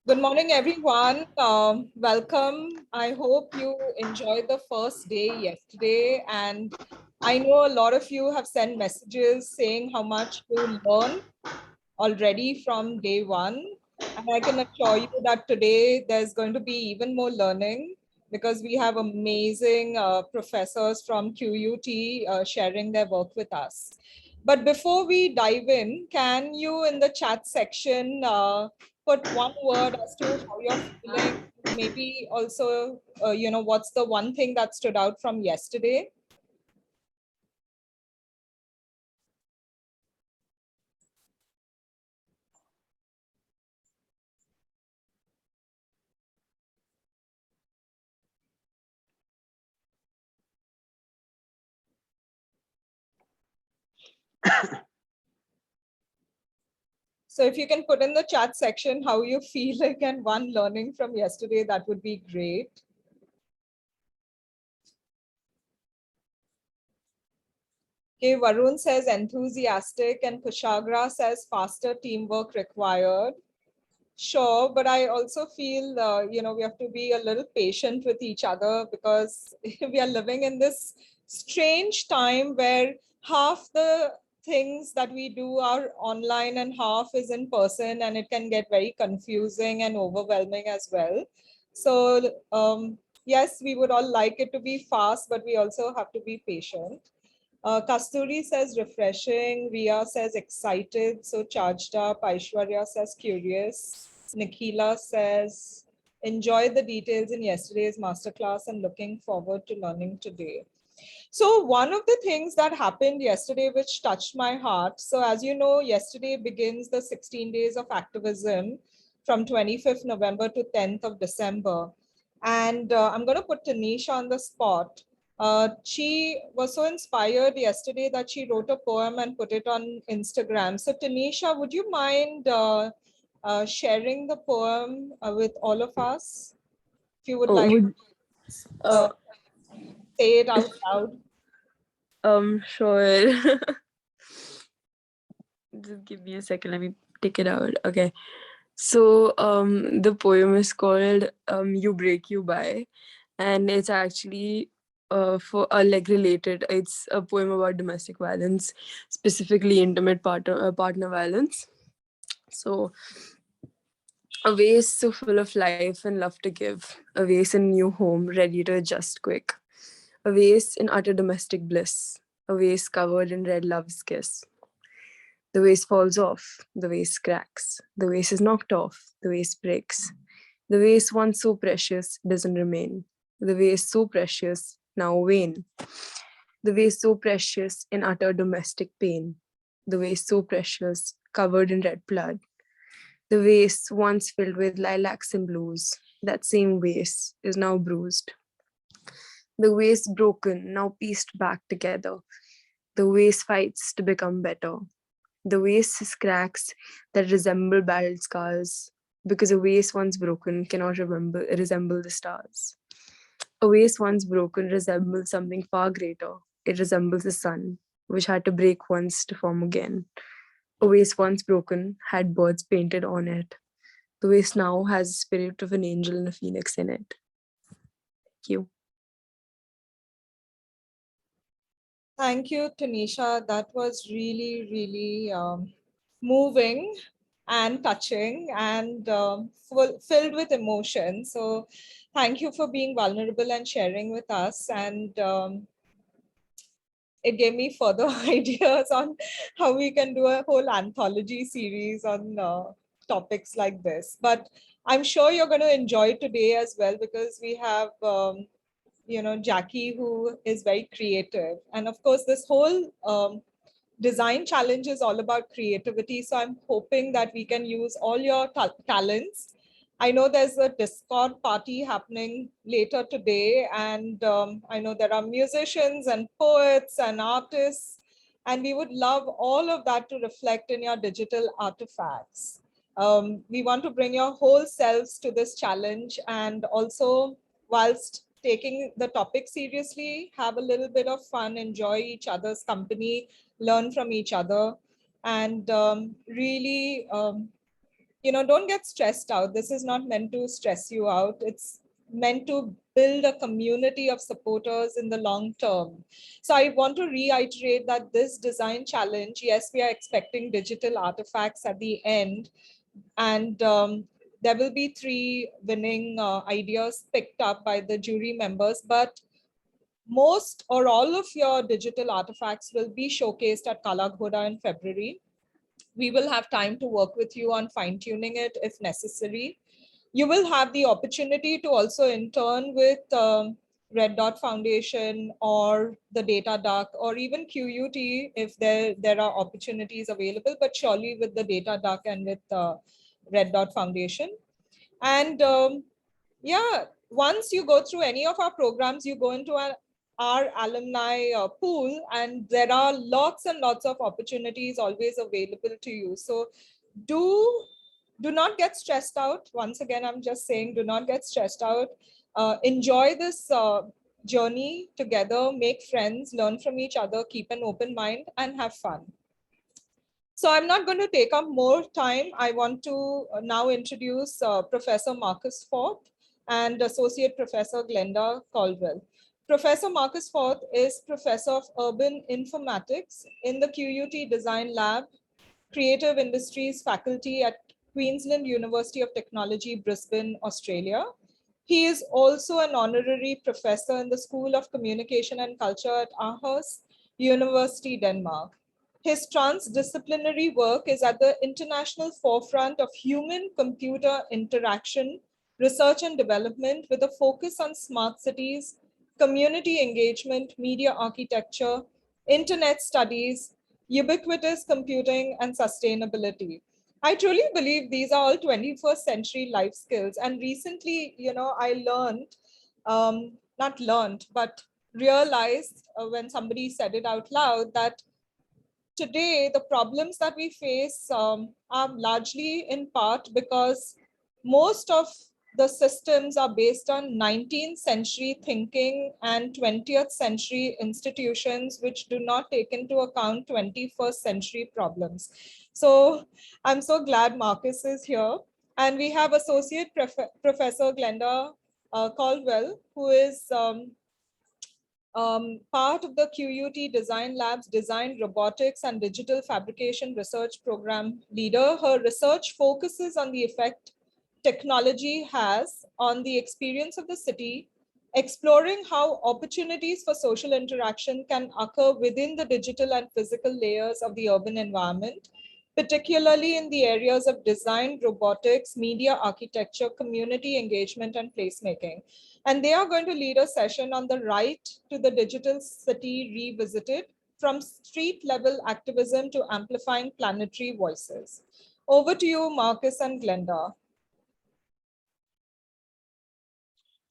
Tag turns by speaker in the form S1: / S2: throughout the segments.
S1: Good morning, everyone. Welcome. I hope you enjoyed the first day yesterday. And I know a lot of you have sent messages saying how much you learned already from day one. And I can assure you that today there's going to be even more learning because we have amazing professors from QUT sharing their work with us. But before we dive in, can you in the chat section put one word as to how you're feeling? Maybe also, what's the one thing that stood out from yesterday? So if you can put in the chat section how you feel like and one learning from yesterday, that would be great. Okay, Varun says enthusiastic and Kushagra says faster teamwork required. Sure, but I also feel, we have to be a little patient with each other because we are living in this strange time where half the things that we do are online and half is in person, and it can get very confusing and overwhelming as well. So, yes, we would all like it to be fast, but we also have to be patient. Kasturi says refreshing. Ria says excited, so charged up. Aishwarya says curious. Nikhila says enjoy the details in yesterday's masterclass and looking forward to learning today. So one of the things that happened yesterday which touched my heart. So as you know, yesterday begins the 16 days of activism from 25th November to 10th of December. And I'm going to put Tanisha on the spot. She was so inspired yesterday that she wrote a poem and put it on Instagram. So Tanisha, would you mind sharing the poem with all of us? If you would
S2: Oh,
S1: like
S2: uh,
S1: say it out loud.
S2: sure. Just give me a second. Let me take it out. Okay. So, the poem is called "You Break You By," and it's actually for like related. It's a poem about domestic violence, specifically intimate partner violence. So, a vase so full of life and love to give, a vase in new home ready to adjust quick, a vase in utter domestic bliss, a vase covered in red love's kiss. The vase falls off, the vase cracks, the vase is knocked off, the vase breaks. The vase once so precious doesn't remain. The vase so precious, now vain. The vase so precious in utter domestic pain. The vase so precious, covered in red blood. The vase once filled with lilacs and blues. That same vase is now bruised. The vase broken, now pieced back together. The vase fights to become better. The vase has cracks that resemble battle scars, because a vase once broken cannot resemble the stars. A vase once broken resembles something far greater. It resembles the sun, which had to break once to form again. A vase once broken had birds painted on it. The vase now has the spirit of an angel and a phoenix in it. Thank you.
S1: Thank you, Tanisha. That was really, really moving and touching and filled with emotion. So thank you for being vulnerable and sharing with us. And it gave me further ideas on how we can do a whole anthology series on topics like this. But I'm sure you're going to enjoy today as well because we have Jackie, who is very creative. And of course, this whole design challenge is all about creativity. So I'm hoping that we can use all your talents. I know there's a Discord party happening later today, and I know there are musicians and poets and artists, and we would love all of that to reflect in your digital artifacts. We want to bring your whole selves to this challenge, and also, whilst taking the topic seriously, have a little bit of fun, enjoy each other's company, learn from each other, and really don't get stressed out. This is not meant to stress you out. It's meant to build a community of supporters in the long term. So I want to reiterate that this design challenge, yes, we are expecting digital artifacts at the end, and there will be 3 winning ideas picked up by the jury members, but most or all of your digital artifacts will be showcased at Kalaghoda in February. We will have time to work with you on fine-tuning it if necessary. You will have the opportunity to also intern with Red Dot Foundation or the Data Duck or even QUT if there are opportunities available, but surely with the Data Duck and with Red Dot Foundation. And yeah, once you go through any of our programs, you go into our alumni pool, and there are lots and lots of opportunities always available to you. So do not get stressed out. Once again, I'm just saying, do not get stressed out. Enjoy this journey together, make friends, learn from each other, keep an open mind, and have fun. So I'm not going to take up more time. I want to now introduce Professor Marcus Foth and Associate Professor Glenda Caldwell. Professor Marcus Foth is Professor of Urban Informatics in the QUT Design Lab, Creative Industries faculty at Queensland University of Technology, Brisbane, Australia. He is also an honorary professor in the School of Communication and Culture at Aarhus University, Denmark. His transdisciplinary work is at the international forefront of human-computer interaction, research and development with a focus on smart cities, community engagement, media architecture, internet studies, ubiquitous computing, and sustainability. I truly believe these are all 21st century life skills. And recently, I learned, not learned, but realized when somebody said it out loud that today the problems that we face are largely in part because most of the systems are based on 19th century thinking and 20th century institutions, which do not take into account 21st century problems. So I'm so glad Marcus is here. And we have Associate Professor Glenda Caldwell, who is part of the QUT Design Lab's Design Robotics and Digital Fabrication Research Program leader. Her research focuses on the effect technology has on the experience of the city, exploring how opportunities for social interaction can occur within the digital and physical layers of the urban environment, particularly in the areas of design, robotics, media architecture, community engagement, and placemaking. And they are going to lead a session on the right to the digital city revisited, from street level activism to amplifying planetary voices. Over to you, Marcus and Glenda.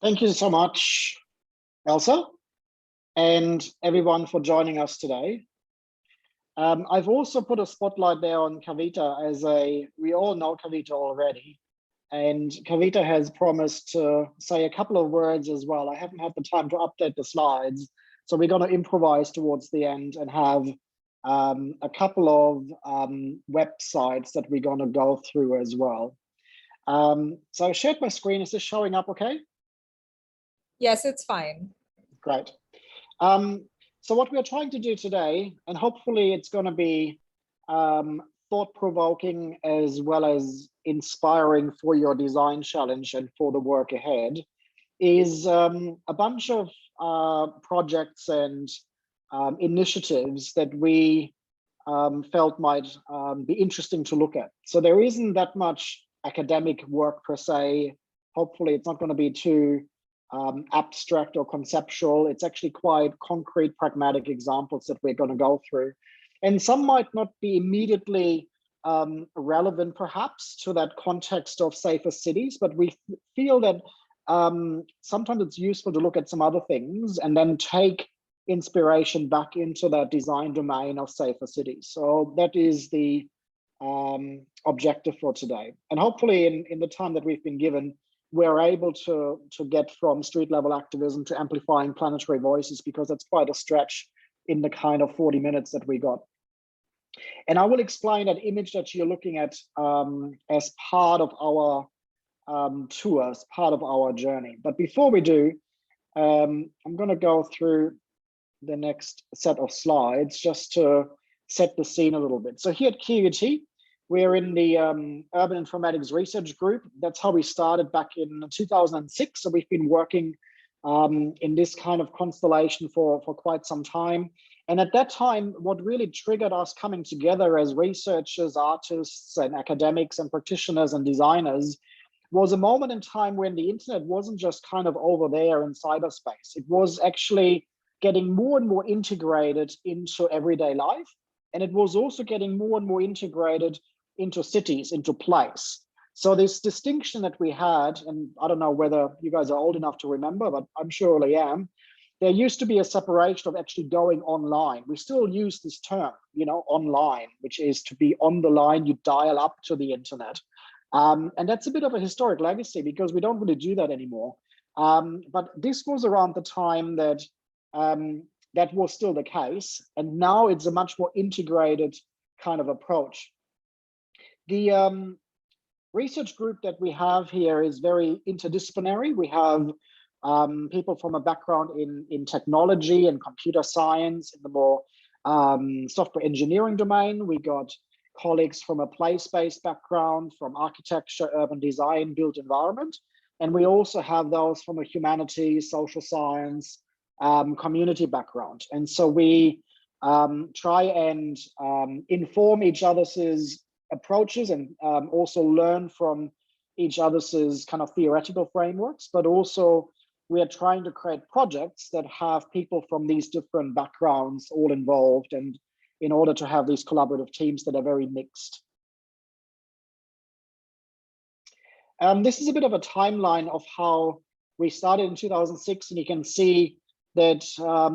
S3: Thank you so much, Elsa, and everyone for joining us today. I've also put a spotlight there on Kavita we all know Kavita already, and Kavita has promised to say a couple of words as well. I haven't had the time to update the slides, so we're going to improvise towards the end and have a couple of websites that we're going to go through as well. So I shared my screen. Is this showing up okay?
S1: Yes, it's fine.
S3: Great. So what we're trying to do today, and hopefully it's going to be thought-provoking as well as inspiring for your design challenge and for the work ahead, is a bunch of projects and initiatives that we felt might be interesting to look at. So there isn't that much academic work per se. Hopefully it's not going to be too abstract or conceptual. It's actually quite concrete, pragmatic examples that we're going to go through. And some might not be immediately relevant perhaps to that context of safer cities, but we feel that sometimes it's useful to look at some other things and then take inspiration back into that design domain of safer cities. So that is the objective for today. And hopefully in the time that we've been given, we're able to get from street level activism to amplifying planetary voices, because that's quite a stretch in the kind of 40 minutes that we got. And I will explain that image that you're looking at as part of our tour, as part of our journey. But before we do, I'm going to go through the next set of slides just to set the scene a little bit. So here at QUT, we're in the Urban Informatics Research Group. That's how we started back in 2006. So we've been working in this kind of constellation for quite some time. And at that time, what really triggered us coming together as researchers, artists, and academics, and practitioners and designers was a moment in time when the internet wasn't just kind of over there in cyberspace. It was actually getting more and more integrated into everyday life. And it was also getting more and more integrated into cities, into place. So this distinction that we had, and I don't know whether you guys are old enough to remember, but I'm surely am, there used to be a separation of actually going online. We still use this term, you know, online, which is to be on the line, you dial up to the internet. And that's a bit of a historic legacy because we don't really do that anymore. But this was around the time that that was still the case. And now it's a much more integrated kind of approach. The research group that we have here is very interdisciplinary. We have people from a background in technology and computer science, in the more software engineering domain. We got colleagues from a place-based background, from architecture, urban design, built environment. And we also have those from a humanities, social science, community background. And so we try and inform each other's approaches and also learn from each other's kind of theoretical frameworks, but also we are trying to create projects that have people from these different backgrounds all involved, and in order to have these collaborative teams that are very mixed. This is a bit of a timeline of how we started in 2006, and you can see that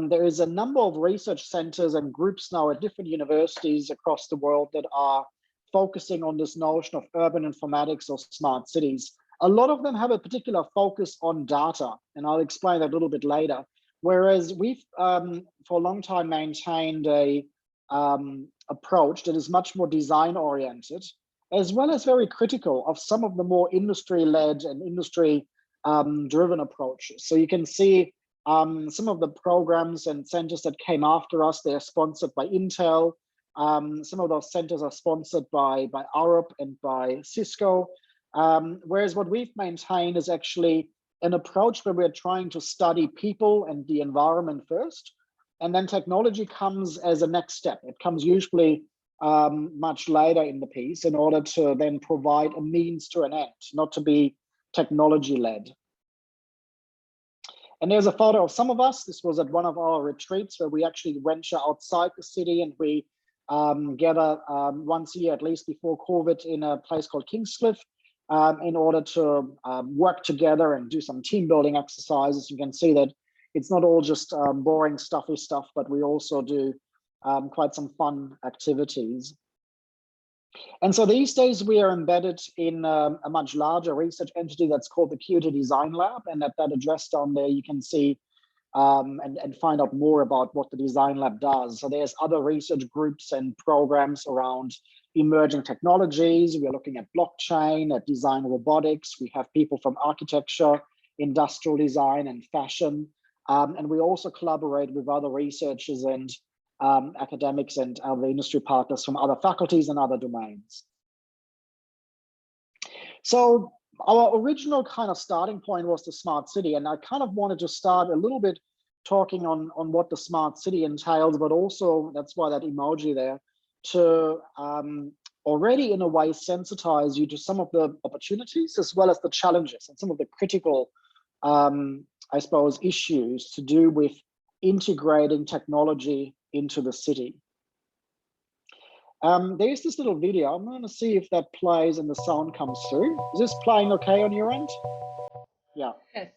S3: there is a number of research centers and groups now at different universities across the world that are focusing on this notion of urban informatics or smart cities. A lot of them have a particular focus on data, and I'll explain that a little bit later. Whereas we've, for a long time, maintained a approach that is much more design-oriented, as well as very critical of some of the more industry-led and industry-driven approaches. So you can see some of the programs and centers that came after us, they're sponsored by Intel. Some of those centers are sponsored by Arup and by Cisco. Whereas what we've maintained is actually an approach where we're trying to study people and the environment first, and then technology comes as a next step. It comes usually much later in the piece in order to then provide a means to an end, not to be technology-led. And there's a photo of some of us. This was at one of our retreats where we actually venture outside the city, and we gather once a year, at least before COVID, in a place called Kingscliff in order to work together and do some team building exercises. You can see that it's not all just boring, stuffy stuff, but we also do quite some fun activities. And so these days we are embedded in a much larger research entity that's called the QUT Design Lab, and at that address down there you can see and find out more about what the Design Lab does. So there's other research groups and programs around emerging technologies. We are looking at blockchain, at design robotics. We have people from architecture, industrial design, and fashion. And we also collaborate with other researchers and academics and other industry partners from other faculties and other domains. So our original kind of starting point was the smart city, and I kind of wanted to start a little bit talking on what the smart city entails, but also, that's why that emoji there, to already in a way sensitize you to some of the opportunities as well as the challenges and some of the critical, I suppose, issues to do with integrating technology into the city. There's this little video. I'm going to see if that plays and the sound comes through. Is this playing okay on your end? Yeah.
S1: Yes.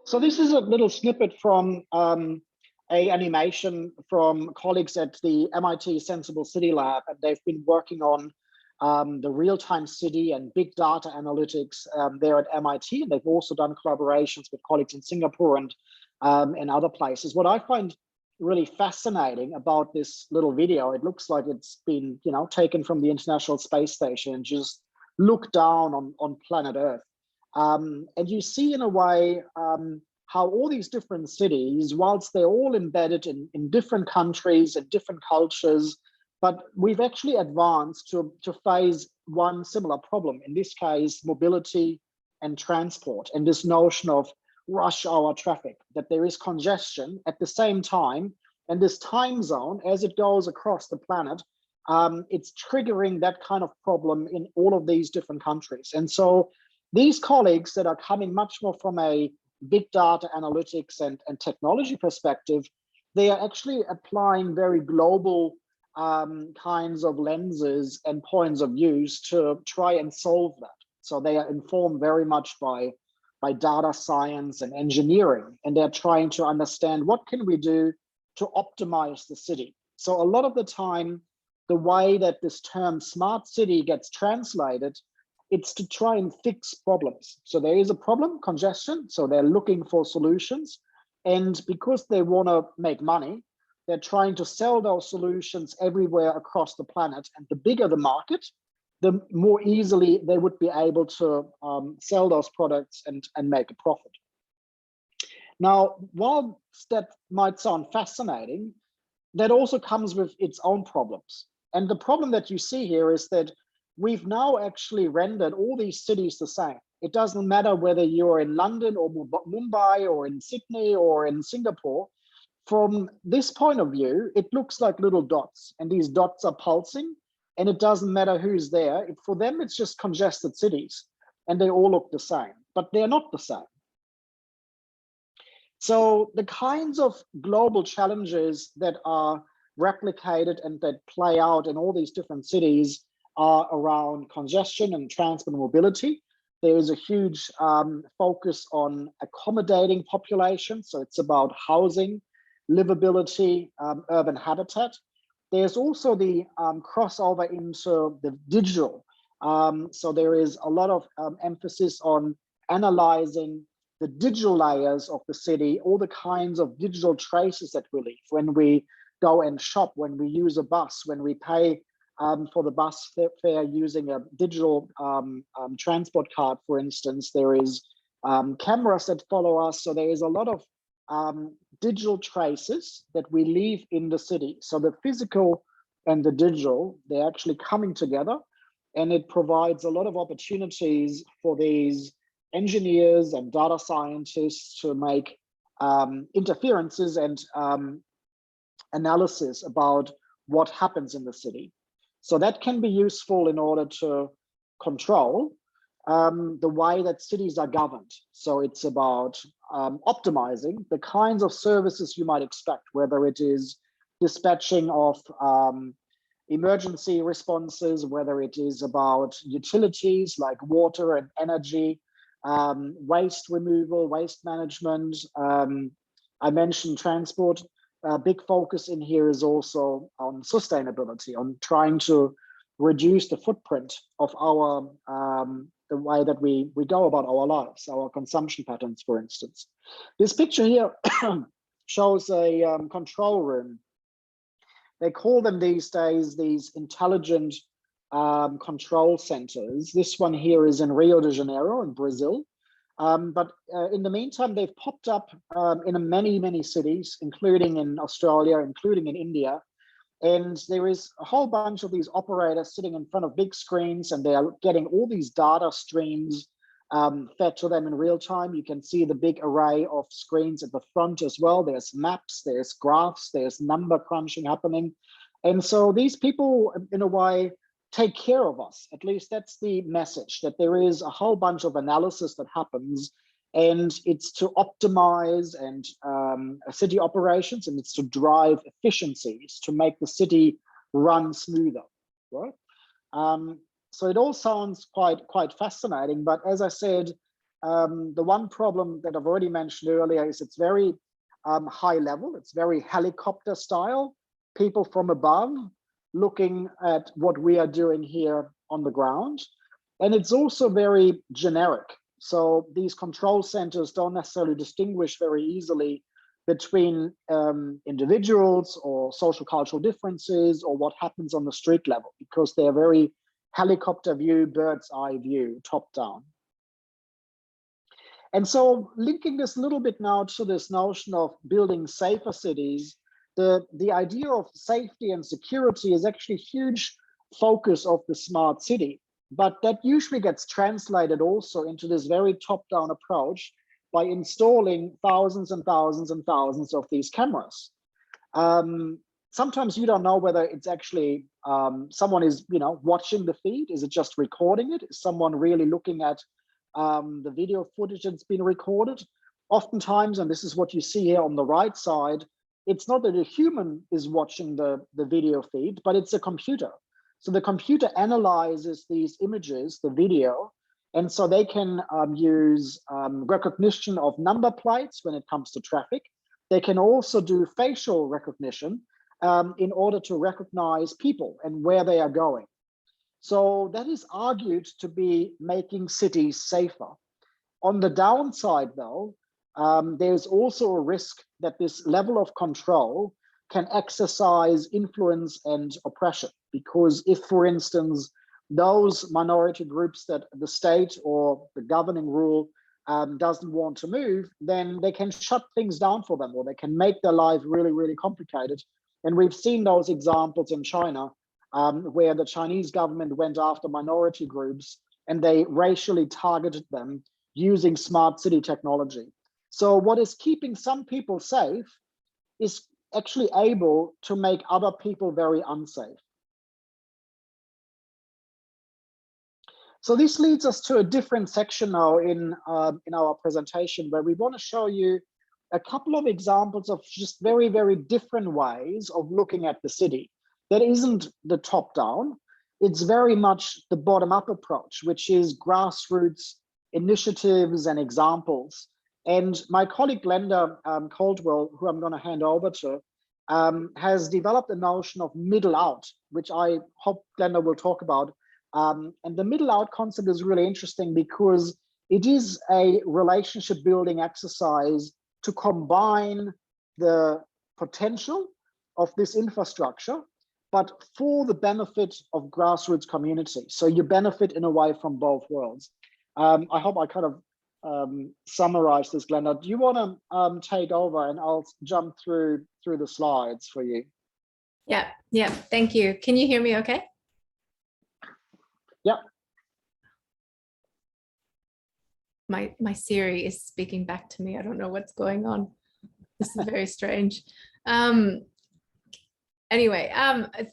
S3: So this is a little snippet from a animation from colleagues at the MIT Sensible City Lab, and they've been working on the real-time city and big data analytics there at MIT, and they've also done collaborations with colleagues in Singapore and other places. What I find really fascinating about this little video, it looks like it's been, you know, taken from the International Space Station and just look down on planet Earth. And you see in a way how all these different cities, whilst they're all embedded in different countries and different cultures, but we've actually advanced to face one similar problem, in this case, mobility and transport, and this notion of rush hour traffic, that there is congestion at the same time, and this time zone, as it goes across the planet, it's triggering that kind of problem in all of these different countries. And so these colleagues that are coming much more from a big data analytics and technology perspective, they are actually applying very global kinds of lenses and points of views to try and solve that. So they are informed very much by data science and engineering, and they're trying to understand what can we do to optimize the city. So a lot of the time, the way that this term smart city gets translated, it's to try and fix problems. So there is a problem, congestion, so they're looking for solutions. And because they want to make money, they're trying to sell those solutions everywhere across the planet. And the bigger the market, the more easily they would be able to sell those products and make a profit. Now, while that might sound fascinating, that also comes with its own problems. And the problem that you see here is that we've now actually rendered all these cities the same. It doesn't matter whether you're in London or Mumbai or in Sydney or in Singapore. From this point of view, it looks like little dots, and these dots are pulsing, and it doesn't matter who's there. For them, it's just congested cities, and they all look the same, but they're not the same. So the kinds of global challenges that are replicated and that play out in all these different cities are around congestion and transport and mobility. There is a huge focus on accommodating population. So it's about housing, livability, urban habitat. There's also the crossover into the digital. So there is a lot of emphasis on analyzing the digital layers of the city, all the kinds of digital traces that we leave when we go and shop, when we use a bus, when we pay for the bus fare using a digital transport card, for instance. There is cameras that follow us. So there is a lot of digital traces that we leave in the city. So the physical and the digital, they're actually coming together, and it provides a lot of opportunities for these engineers and data scientists to make interferences and analysis about what happens in the city. So that can be useful in order to control the way that cities are governed. So it's about optimizing the kinds of services you might expect, whether it is dispatching of emergency responses, whether it is about utilities like water and energy, waste removal, waste management. I mentioned transport. A big focus in here is also on sustainability, on trying to reduce the footprint of our the way that we go about our lives, our consumption patterns, for instance. This picture here shows a control room. They call them these days these intelligent control centers. This one here is in Rio de Janeiro in Brazil. But in the meantime, they've popped up in many cities, including in Australia, including in India. And there is a whole bunch of these operators sitting in front of big screens, and they are getting all these data streams fed to them in real time. You can see the big array of screens at the front as well. There's maps, there's graphs, there's number crunching happening. And so these people, in a way, take care of us. At least that's the message, that there is a whole bunch of analysis that happens, and it's to optimize and city operations, and it's to drive efficiencies to make the city run smoother, right? So it all sounds quite fascinating, but as I said, the one problem that I've already mentioned earlier is it's very high level. It's very helicopter style. People from above looking at what we are doing here on the ground. And it's also very generic. So these control centers don't necessarily distinguish very easily between individuals or social cultural differences or what happens on the street level, because they're very helicopter view, bird's eye view, top down. And so linking this a little bit now to this notion of building safer cities, the idea of safety and security is actually a huge focus of the smart city. But that usually gets translated also into this very top-down approach by installing thousands and thousands and thousands of these cameras. Sometimes you don't know whether it's actually someone is, watching the feed. Is it just recording it? Is someone really looking at the video footage that's been recorded? Oftentimes, and this is what you see here on the right side, it's not that a human is watching the video feed, but it's a computer. So the computer analyzes these images, the video, and so they can use recognition of number plates when it comes to traffic. They can also do facial recognition in order to recognize people and where they are going. So that is argued to be making cities safer. On the downside, though, there's also a risk that this level of control can exercise influence and oppression. Because if, for instance, those minority groups that the state or the governing rule doesn't want to move, then they can shut things down for them, or they can make their life really, really complicated. And we've seen those examples in China, where the Chinese government went after minority groups and they racially targeted them using smart city technology. So what is keeping some people safe is actually able to make other people very unsafe. So this leads us to a different section now in our presentation, where we want to show you a couple of examples of just very, very different ways of looking at the city. That isn't the top down, it's very much the bottom up approach, which is grassroots initiatives and examples. And my colleague Glenda Caldwell, who I'm going to hand over to, has developed a notion of middle out, which I hope Glenda will talk about. And the middle out concept is really interesting because it is a relationship building exercise to combine the potential of this infrastructure, but for the benefit of grassroots community. So you benefit in a way from both worlds. I hope I kind of summarize this, Glenda. Do you want to take over and I'll jump through the slides for you?
S4: Yeah, thank you. Can you hear me okay?
S3: Yep.
S4: My Siri is speaking back to me. I don't know what's going on. This is very strange. Anyway,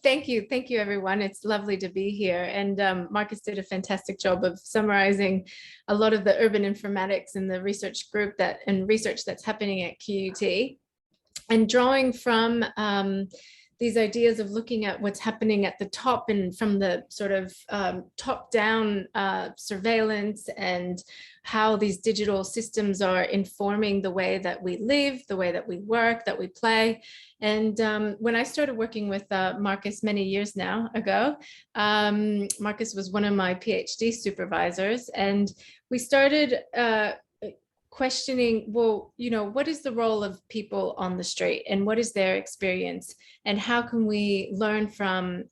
S4: thank you everyone. It's lovely to be here. And Marcus did a fantastic job of summarizing a lot of the urban informatics and the research group and research that's happening at QUT, and drawing from these ideas of looking at what's happening at the top and from the sort of top-down surveillance, and how these digital systems are informing the way that we live, the way that we work, that we play. And when I started working with Marcus many years now ago, Marcus was one of my PhD supervisors, and we started questioning, well, what is the role of people on the street and what is their experience, and how can we learn from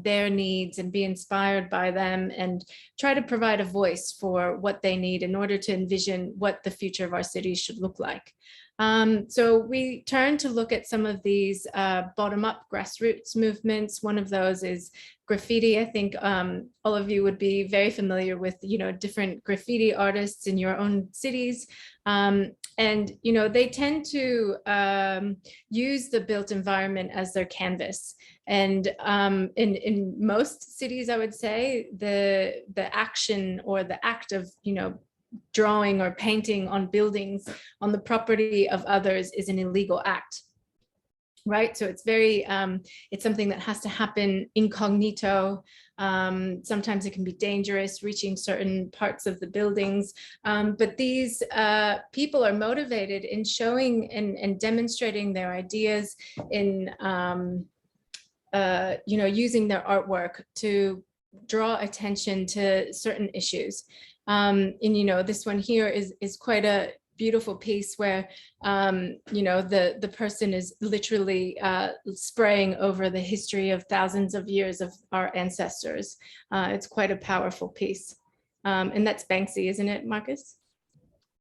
S4: their needs and be inspired by them and try to provide a voice for what they need in order to envision what the future of our cities should look like. So we turn to look at some of these bottom-up grassroots movements. One of those is graffiti. I think all of you would be very familiar with, different graffiti artists in your own cities. And, they tend to use the built environment as their canvas. And in most cities, I would say, the action or the act of, drawing or painting on buildings on the property of others is an illegal act. right? So it's very, it's something that has to happen incognito. Sometimes it can be dangerous reaching certain parts of the buildings. But these people are motivated in showing and demonstrating their ideas in, using their artwork to draw attention to certain issues. And, this one here is quite a beautiful piece where, the person is literally spraying over the history of thousands of years of our ancestors. It's quite a powerful piece. And that's Banksy, isn't it, Marcus?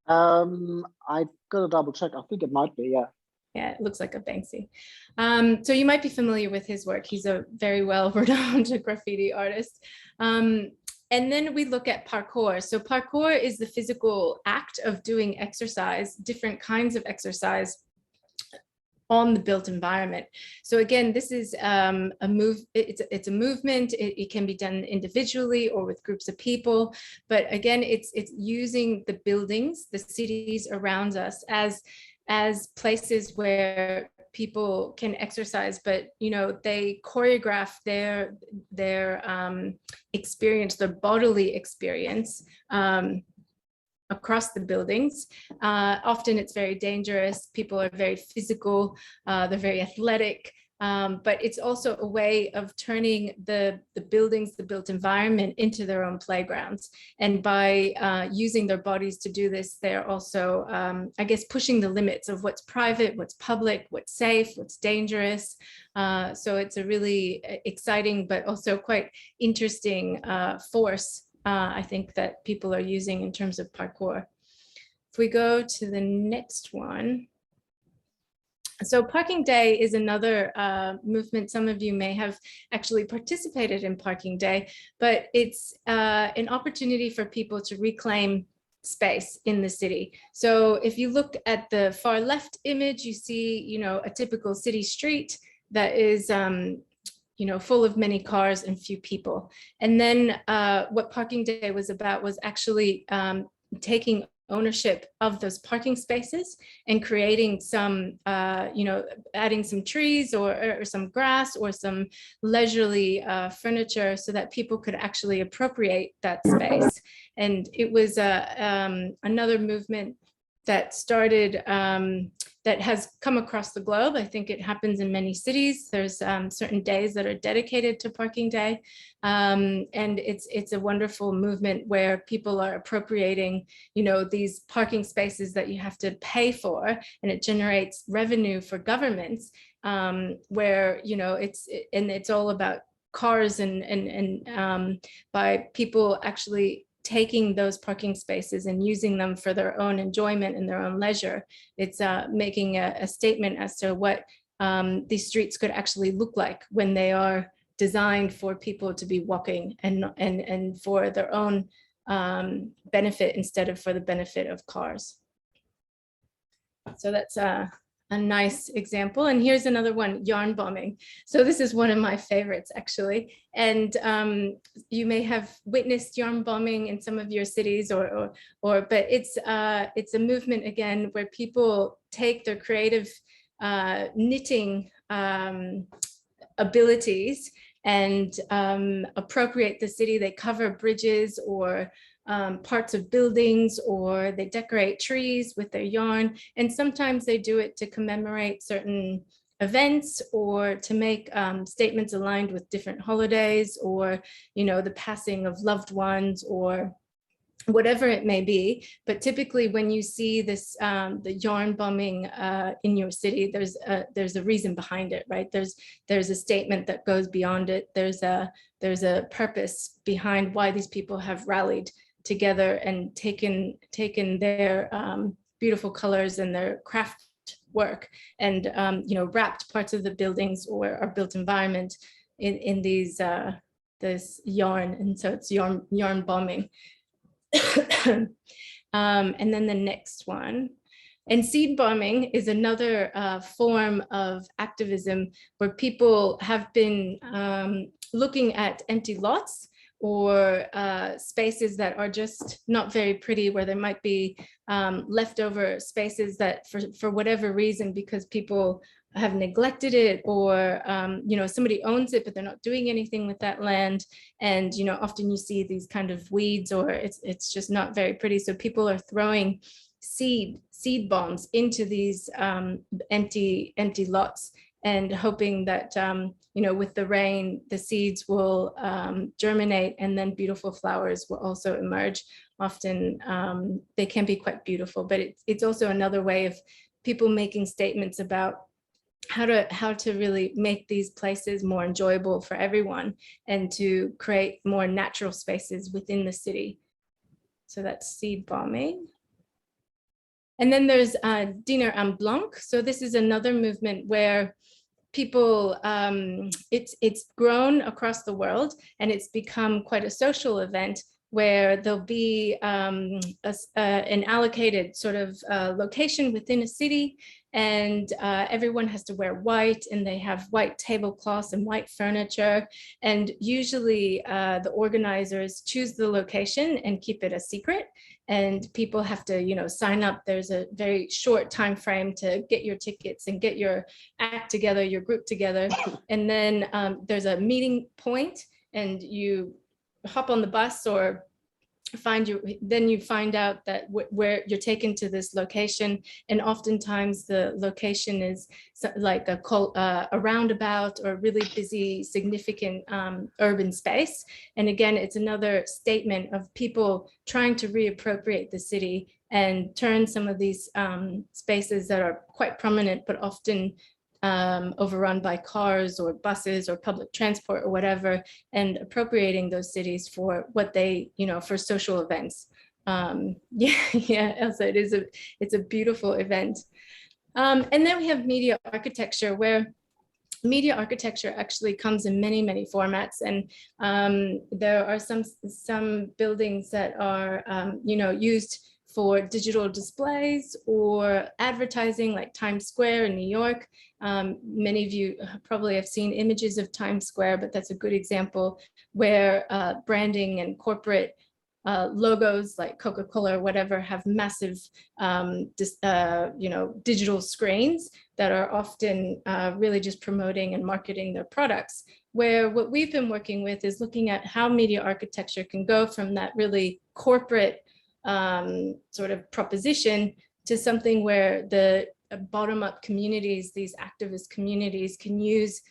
S3: I gotta double check. I think it might be, yeah.
S4: Yeah, it looks like a Banksy. So you might be familiar with his work. He's a very well-renowned graffiti artist. And then we look at parkour. So parkour is the physical act of doing exercise, different kinds of exercise on the built environment. So again, this is it's a movement. It can be done individually or with groups of people. But again, it's using the buildings, the cities around us as places where people can exercise, but they choreograph their experience, their bodily experience across the buildings. Often it's very dangerous. People are very physical, they're very athletic, but it's also a way of turning the buildings, the built environment into their own playgrounds. And by using their bodies to do this, they're also, I guess, pushing the limits of what's private, what's public, what's safe, what's dangerous. So it's a really exciting, but also quite interesting force, I think, that people are using in terms of parkour. If we go to the next one. So Parking Day is another movement. Some of you may have actually participated in Parking Day, but it's an opportunity for people to reclaim space in the city. So if you look at the far left image, you see, a typical city street that is, full of many cars and few people. And then what Parking Day was about was actually taking ownership of those parking spaces and creating some, adding some trees or some grass or some leisurely furniture so that people could actually appropriate that space. And it was another movement that started, that has come across the globe. I think it happens in many cities. There's certain days that are dedicated to Parking Day. And it's a wonderful movement where people are appropriating, these parking spaces that you have to pay for, and it generates revenue for governments, where, it's all about cars and by people actually taking those parking spaces and using them for their own enjoyment and their own leisure. It's making a statement as to what these streets could actually look like when they are designed for people to be walking and for their own benefit instead of for the benefit of cars. So that's a nice example. And here's another one, yarn bombing. So this is one of my favorites, actually. And you may have witnessed yarn bombing in some of your cities, but it's a movement, again, where people take their creative knitting abilities and appropriate the city. They cover bridges or parts of buildings, or they decorate trees with their yarn. And sometimes they do it to commemorate certain events or to make statements aligned with different holidays, or, the passing of loved ones, or whatever it may be. But typically when you see this, the yarn bombing in your city, there's a reason behind it, right? There's a statement that goes beyond it. There's a purpose behind why these people have rallied together and taken their beautiful colors and their craft work and wrapped parts of the buildings or our built environment in these this yarn. And so it's yarn bombing. And then the next one, and seed bombing is another form of activism where people have been looking at empty lots or spaces that are just not very pretty, where there might be leftover spaces that for whatever reason, because people have neglected it, or you know, somebody owns it but they're not doing anything with that land, and you know, often you see these kind of weeds, or it's just not very pretty. So people are throwing seed bombs into these empty lots, and hoping that you know, with the rain, the seeds will germinate, and then beautiful flowers will also emerge. Often they can be quite beautiful, but it's also another way of people making statements about how to really make these places more enjoyable for everyone, and to create more natural spaces within the city. So that's seed bombing. And then there's Dîner en Blanc. So this is another movement where people, it's grown across the world, and it's become quite a social event, where there'll be an allocated sort of location within a city, and everyone has to wear white, and they have white tablecloths and white furniture. And usually the organizers choose the location and keep it a secret, and people have to, you know, sign up. There's a very short time frame to get your tickets and get your act together, your group together. And then there's a meeting point, and you hop on the bus, or then you find out that where you're taken to this location, and oftentimes the location is like a roundabout, or really busy, significant urban space. And again, it's another statement of people trying to reappropriate the city and turn some of these spaces that are quite prominent, but often overrun by cars or buses or public transport or whatever, and appropriating those cities for what they, you know, for social events. Yeah, Elsa, it's a beautiful event. And then we have media architecture, where media architecture actually comes in many, many formats. And there are some buildings that are, you know, used for digital displays or advertising, like Times Square in New York. Many of you probably have seen images of Times Square, but that's a good example where branding and corporate logos like Coca-Cola or whatever have massive, you know, digital screens that are often really just promoting and marketing their products. Where what we've been working with is looking at how media architecture can go from that really corporate sort of proposition to something where the bottom-up communities, these activist communities, can use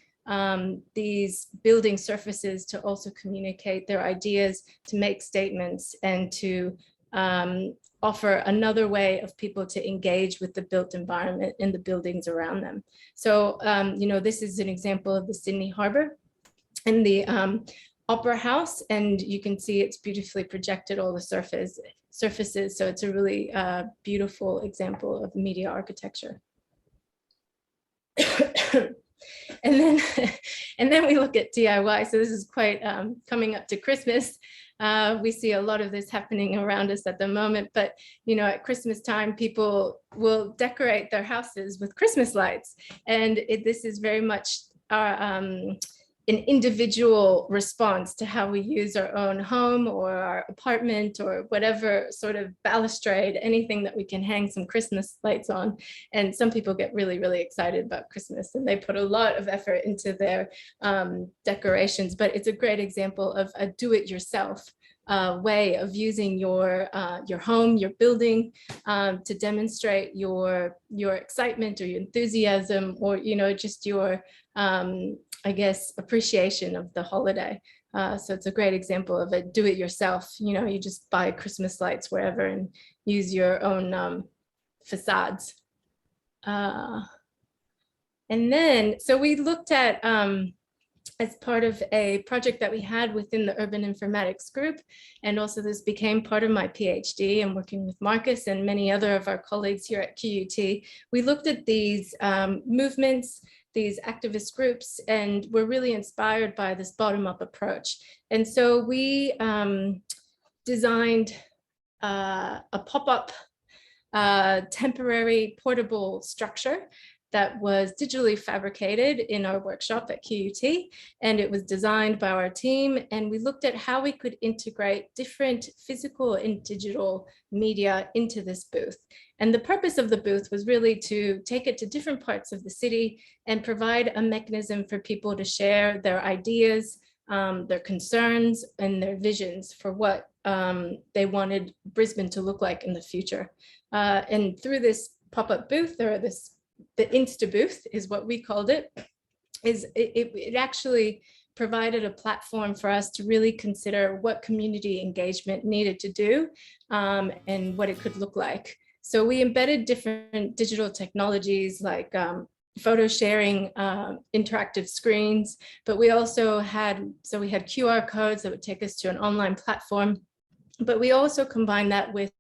S4: these building surfaces to also communicate their ideas, to make statements, and to offer another way of people to engage with the built environment and the buildings around them. So, you know, this is an example of the Sydney Harbour and the Opera House, and you can see it's beautifully projected, all the surfaces. So it's a really beautiful example of media architecture. And then we look at DIY. So this is quite coming up to Christmas. We see a lot of this happening around us at the moment, but you know, at Christmas time, people will decorate their houses with Christmas lights, and this is very much our an individual response to how we use our own home or our apartment or whatever sort of balustrade, anything that we can hang some Christmas lights on. And some people get really, really excited about Christmas, and they put a lot of effort into their decorations. But it's a great example of a do-it-yourself way of using your home, your building, to demonstrate your excitement or your enthusiasm, or, you know, just your I guess, appreciation of the holiday. So it's a great example of a do-it-yourself. You know, you just buy Christmas lights wherever and use your own facades. And then, so we looked at, as part of a project that we had within the Urban Informatics group, and also this became part of my PhD and working with Marcus and many other of our colleagues here at QUT, we looked at these movements, these activist groups, and we're really inspired by this bottom-up approach. And so we designed a pop-up temporary portable structure that was digitally fabricated in our workshop at QUT, and it was designed by our team. And we looked at how we could integrate different physical and digital media into this booth. And the purpose of the booth was really to take it to different parts of the city and provide a mechanism for people to share their ideas, their concerns, and their visions for what they wanted Brisbane to look like in the future. And through this pop-up booth, or the Insta booth is what we called it, it actually provided a platform for us to really consider what community engagement needed to do and what it could look like. So we embedded different digital technologies like photo sharing, interactive screens, but we also had, we had QR codes that would take us to an online platform. But we also combined that with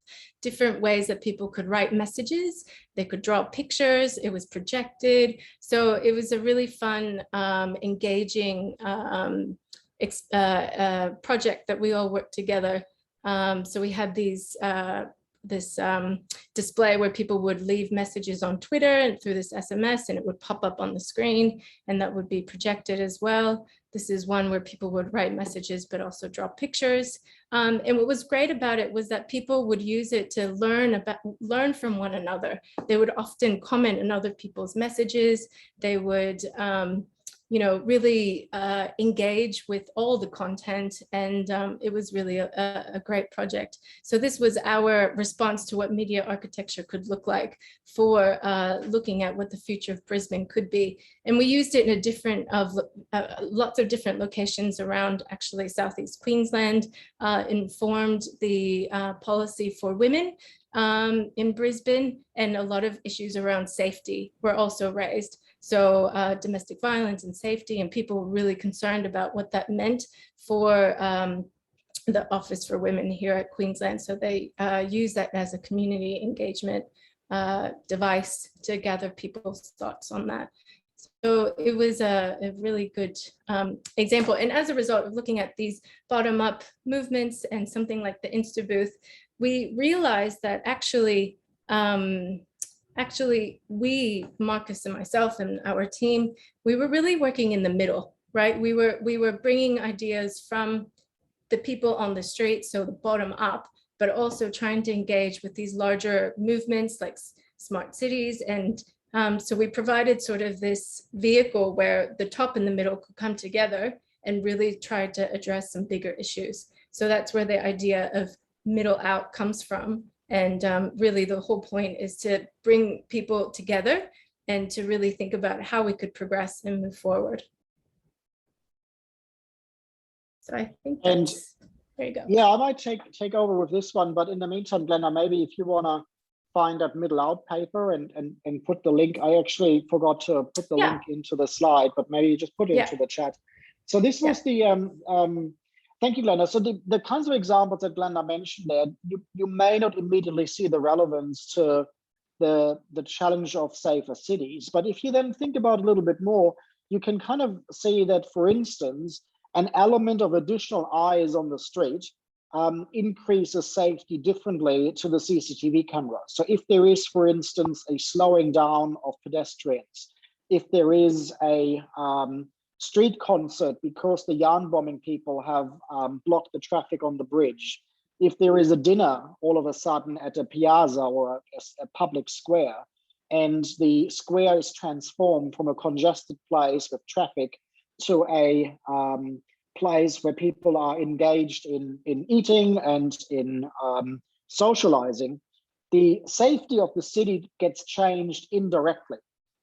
S4: different ways that people could write messages. They could draw pictures. It was projected. So it was a really fun, engaging project that we all worked together. So we had these this display where people would leave messages on Twitter and through this SMS, and it would pop up on the screen, and that would be projected as well. This is one where people would write messages but also draw pictures. And what was great about it was that people would use it to learn from one another. They would often comment on other people's messages. They would really engage with all the content, and it was really a great project. So this was our response to what media architecture could look like for looking at what the future of Brisbane could be. And we used it in lots of different locations around actually Southeast Queensland, informed the policy for women in Brisbane, and a lot of issues around safety were also raised. So domestic violence and safety, and people were really concerned about what that meant for the Office for Women here at Queensland. So they use that as a community engagement device to gather people's thoughts on that. So it was a really good example. And as a result of looking at these bottom-up movements and something like the Insta booth, we realized that actually we, Marcus and myself and our team, we were really working in the middle, right? We were bringing ideas from the people on the street, so the bottom up, but also trying to engage with these larger movements like smart cities. And so we provided sort of this vehicle where the top and the middle could come together and really try to address some bigger issues. So that's where the idea of middle out comes from. And really the whole point is to bring people together and to really think about how we could progress and move forward. So I think that's, there you go.
S3: Yeah, I might take over with this one, but in the meantime, Glenda, maybe if you want to find that middle out paper and put the link. I actually forgot to put the link into the slide, but maybe you just put it into the chat. So this was the thank you, Glenda. So the kinds of examples that Glenda mentioned there, you may not immediately see the relevance to the challenge of safer cities. But if you then think about it a little bit more, you can kind of see that, for instance, an element of additional eyes on the street increases safety differently to the CCTV camera. So if there is, for instance, a slowing down of pedestrians, if there is a street concert because the yarn bombing people have blocked the traffic on the bridge, if there is a dinner all of a sudden at a piazza or a public square, and the square is transformed from a congested place with traffic to a place where people are engaged in eating and in socializing, the safety of the city gets changed indirectly.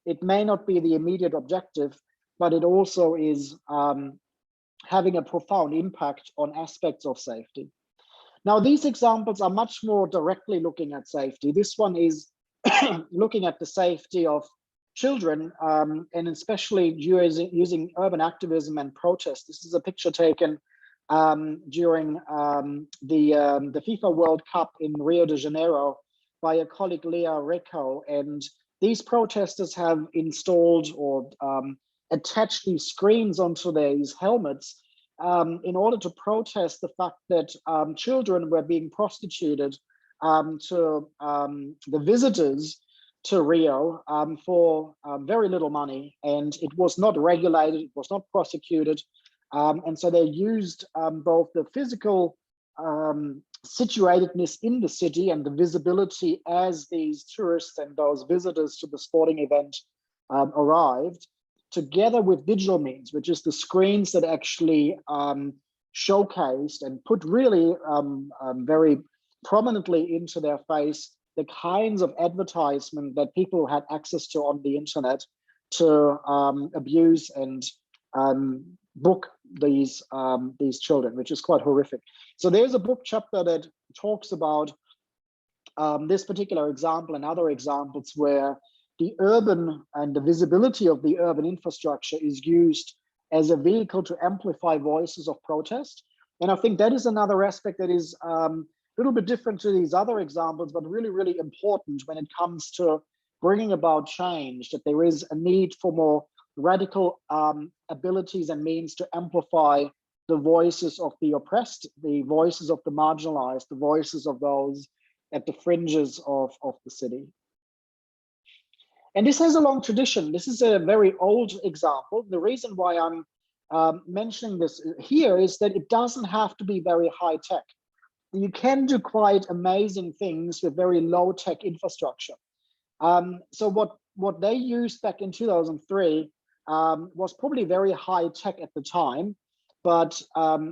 S3: It may not be the immediate objective, but it also is having a profound impact on aspects of safety. Now, these examples are much more directly looking at safety. This one is looking at the safety of children, and especially using urban activism and protest. This is a picture taken during the FIFA World Cup in Rio de Janeiro by a colleague, Leah Recco. And these protesters have installed or attached these screens onto these helmets in order to protest the fact that children were being prostituted to the visitors to Rio for very little money, and it was not regulated, it was not prosecuted. And so they used both the physical situatedness in the city and the visibility as these tourists and those visitors to the sporting event arrived, together with digital means, which is the screens that actually showcased and put really very prominently into their face the kinds of advertisement that people had access to on the internet to abuse and book these children, which is quite horrific. So there's a book chapter that talks about this particular example and other examples where the urban and the visibility of the urban infrastructure is used as a vehicle to amplify voices of protest. And I think that is another aspect that is a little bit different to these other examples, but really, really important when it comes to bringing about change, that there is a need for more radical abilities and means to amplify the voices of the oppressed, the voices of the marginalized, the voices of those at the fringes of the city. And this has a long tradition. This is a very old example. The reason why I'm mentioning this here is that it doesn't have to be very high tech. You can do quite amazing things with very low tech infrastructure. So what they used back in 2003 was probably very high tech at the time, but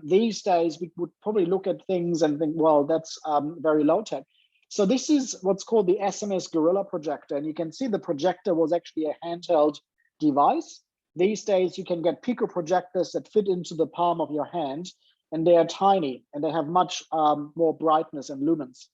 S3: these days we would probably look at things and think, well, that's very low tech. So this is what's called the SMS Gorilla Projector, and you can see the projector was actually a handheld device. These days you can get Pico projectors that fit into the palm of your hand, and they are tiny and they have much more brightness and lumens.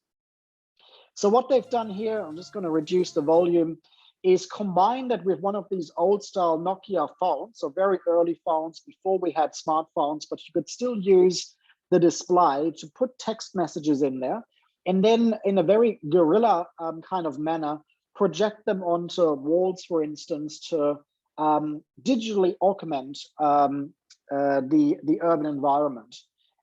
S3: So what they've done here, I'm just going to reduce the volume, is combine that with one of these old style Nokia phones, so very early phones before we had smartphones, but you could still use the display to put text messages in there, and then in a very guerrilla kind of manner, project them onto walls, for instance, to digitally augment the urban environment.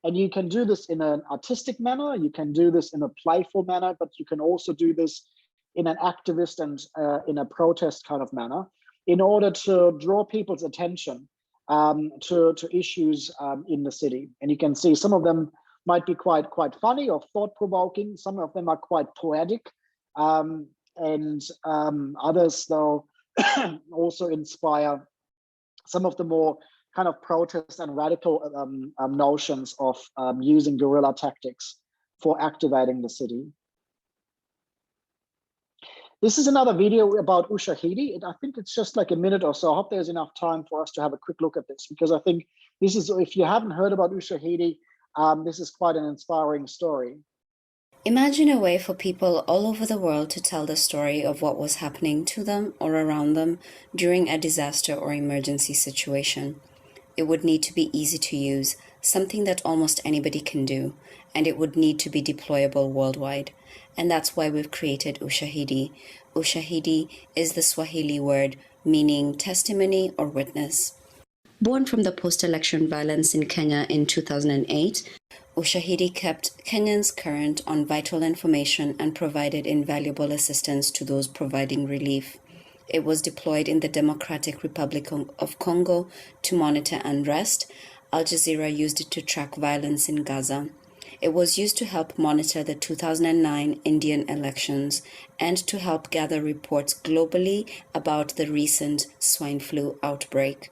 S3: And you can do this in an artistic manner, you can do this in a playful manner, but you can also do this in an activist and in a protest kind of manner, in order to draw people's attention to issues in the city. And you can see some of them might be quite funny or thought-provoking. Some of them are quite poetic, and others, though, also inspire some of the more kind of protest and radical notions of using guerrilla tactics for activating the city. This is another video about Ushahidi. I think it's just like a minute or so. I hope there's enough time for us to have a quick look at this, because I think this is, if you haven't heard about Ushahidi, this is quite an inspiring story.
S5: Imagine a way for people all over the world to tell the story of what was happening to them or around them during a disaster or emergency situation. It would need to be easy to use, something that almost anybody can do, and it would need to be deployable worldwide. And that's why we've created Ushahidi. Ushahidi is the Swahili word meaning testimony or witness. Born from the post-election violence in Kenya in 2008, Ushahidi kept Kenyans current on vital information and provided invaluable assistance to those providing relief. It was deployed in the Democratic Republic of Congo to monitor unrest. Al Jazeera used it to track violence in Gaza. It was used to help monitor the 2009 Indian elections and to help gather reports globally about the recent swine flu outbreak.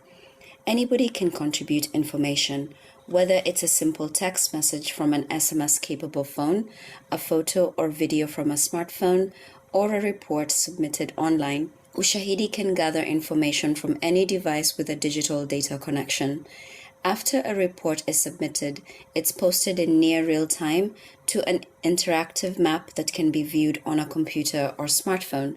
S5: Anybody can contribute information, whether it's a simple text message from an SMS-capable phone, a photo or video from a smartphone, or a report submitted online. Ushahidi can gather information from any device with a digital data connection. After a report is submitted, it's posted in near real time to an interactive map that can be viewed on a computer or smartphone.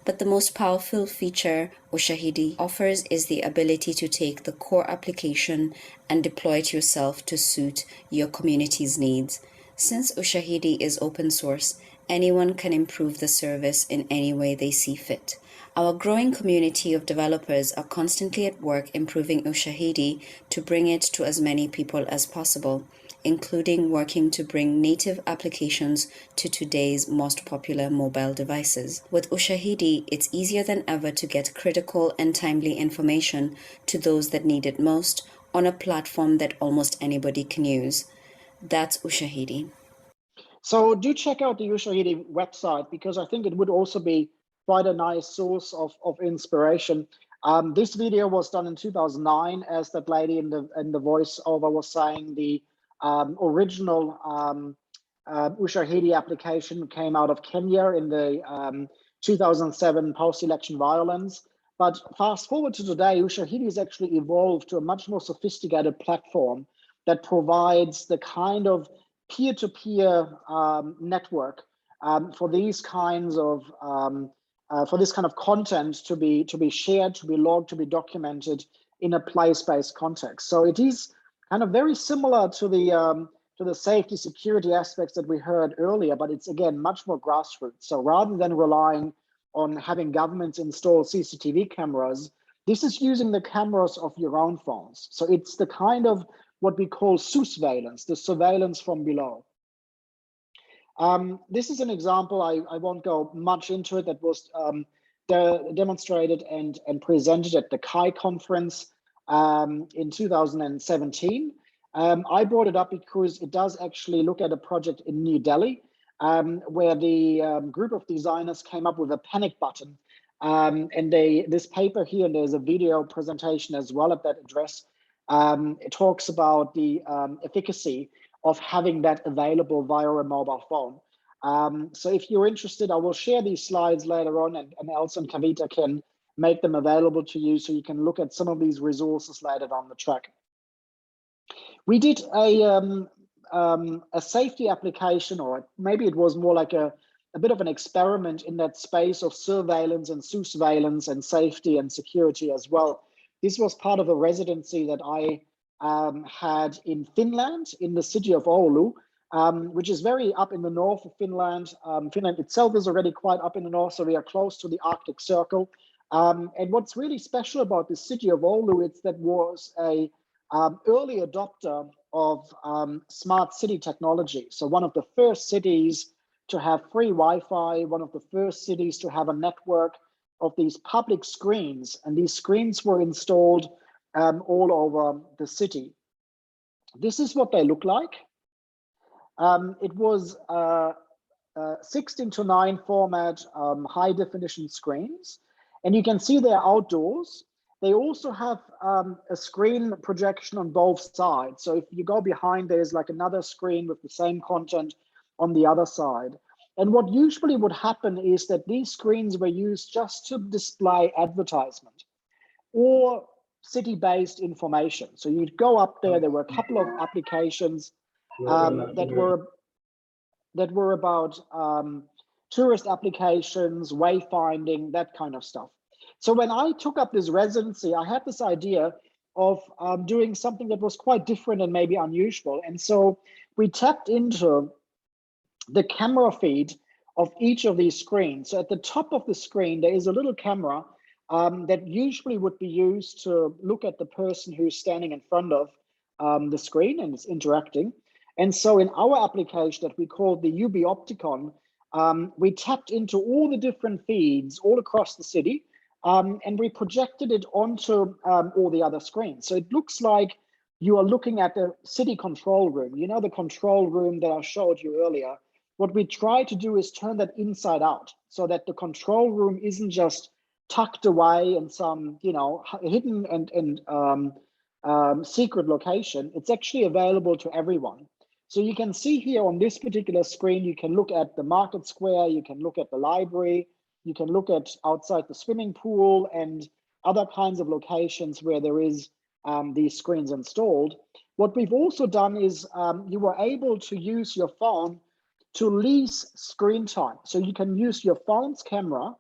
S5: But the most powerful feature Ushahidi offers is the ability to take the core application and deploy it yourself to suit your community's needs. Since Ushahidi is open source, anyone can improve the service in any way they see fit. Our growing community of developers are constantly at work improving Ushahidi to bring it to as many people as possible. including working to bring native applications to today's most popular mobile devices. With Ushahidi, it's easier than ever to get critical and timely information to those that need it most on a platform that almost anybody can use. That's Ushahidi.
S3: So do check out the Ushahidi website, because I think it would also be quite a nice source of inspiration. This video was done in 2009, as that lady in the voiceover was saying. The original Ushahidi application came out of Kenya in the 2007 post-election violence. But fast forward to today, Ushahidi has actually evolved to a much more sophisticated platform that provides the kind of peer-to-peer network for these kinds of for this kind of content to be shared, to be logged, to be documented in a place-based context. So it is kind of very similar to the safety security aspects that we heard earlier, but it's again much more grassroots. So rather than relying on having governments install CCTV cameras, this is using the cameras of your own phones. So it's the kind of what we call surveillance, the surveillance from below. This is an example, I won't go much into it, that was demonstrated and presented at the CHI conference in 2017. I brought it up because it does actually look at a project in New Delhi, where the group of designers came up with a panic button. And this paper here, and there's a video presentation as well at that address, it talks about the efficacy of having that available via a mobile phone. So if you're interested, I will share these slides later on, and Elsa and Kavita can make them available to you so you can look at some of these resources later down the track. We did a safety application, or maybe it was more like a bit of an experiment in that space of surveillance and surveillance and safety and security as well. This was part of a residency that I had in Finland, in the city of Oulu, which is very up in the north of Finland. Finland itself is already quite up in the north, so we are close to the Arctic Circle. And what's really special about the city of Oulu is that was a early adopter of smart city technology. So one of the first cities to have free Wi-Fi, one of the first cities to have a network of these public screens, and these screens were installed all over the city. This is what they look like. It was 16:9 format, high definition screens, and you can see they're outdoors. They also have a screen projection on both sides. So if you go behind, there's like another screen with the same content on the other side. And what usually would happen is that these screens were used just to display advertisement or city-based information. So you'd go up there, there were a couple of applications that were about tourist applications, wayfinding, that kind of stuff. So when I took up this residency, I had this idea of doing something that was quite different and maybe unusual. And so we tapped into the camera feed of each of these screens. So at the top of the screen, there is a little camera that usually would be used to look at the person who's standing in front of the screen and is interacting. And so in our application that we called the UB Opticon, we tapped into all the different feeds all across the city, and we projected it onto all the other screens. So it looks like you are looking at the city control room, you know, the control room that I showed you earlier. What we try to do is turn that inside out so that the control room isn't just tucked away in some, you know, hidden and secret location. It's actually available to everyone. So you can see here on this particular screen, you can look at the market square, you can look at the library, you can look at outside the swimming pool and other kinds of locations where there is these screens installed. What we've also done is you were able to use your phone to lease screen time. So you can use your phone's camera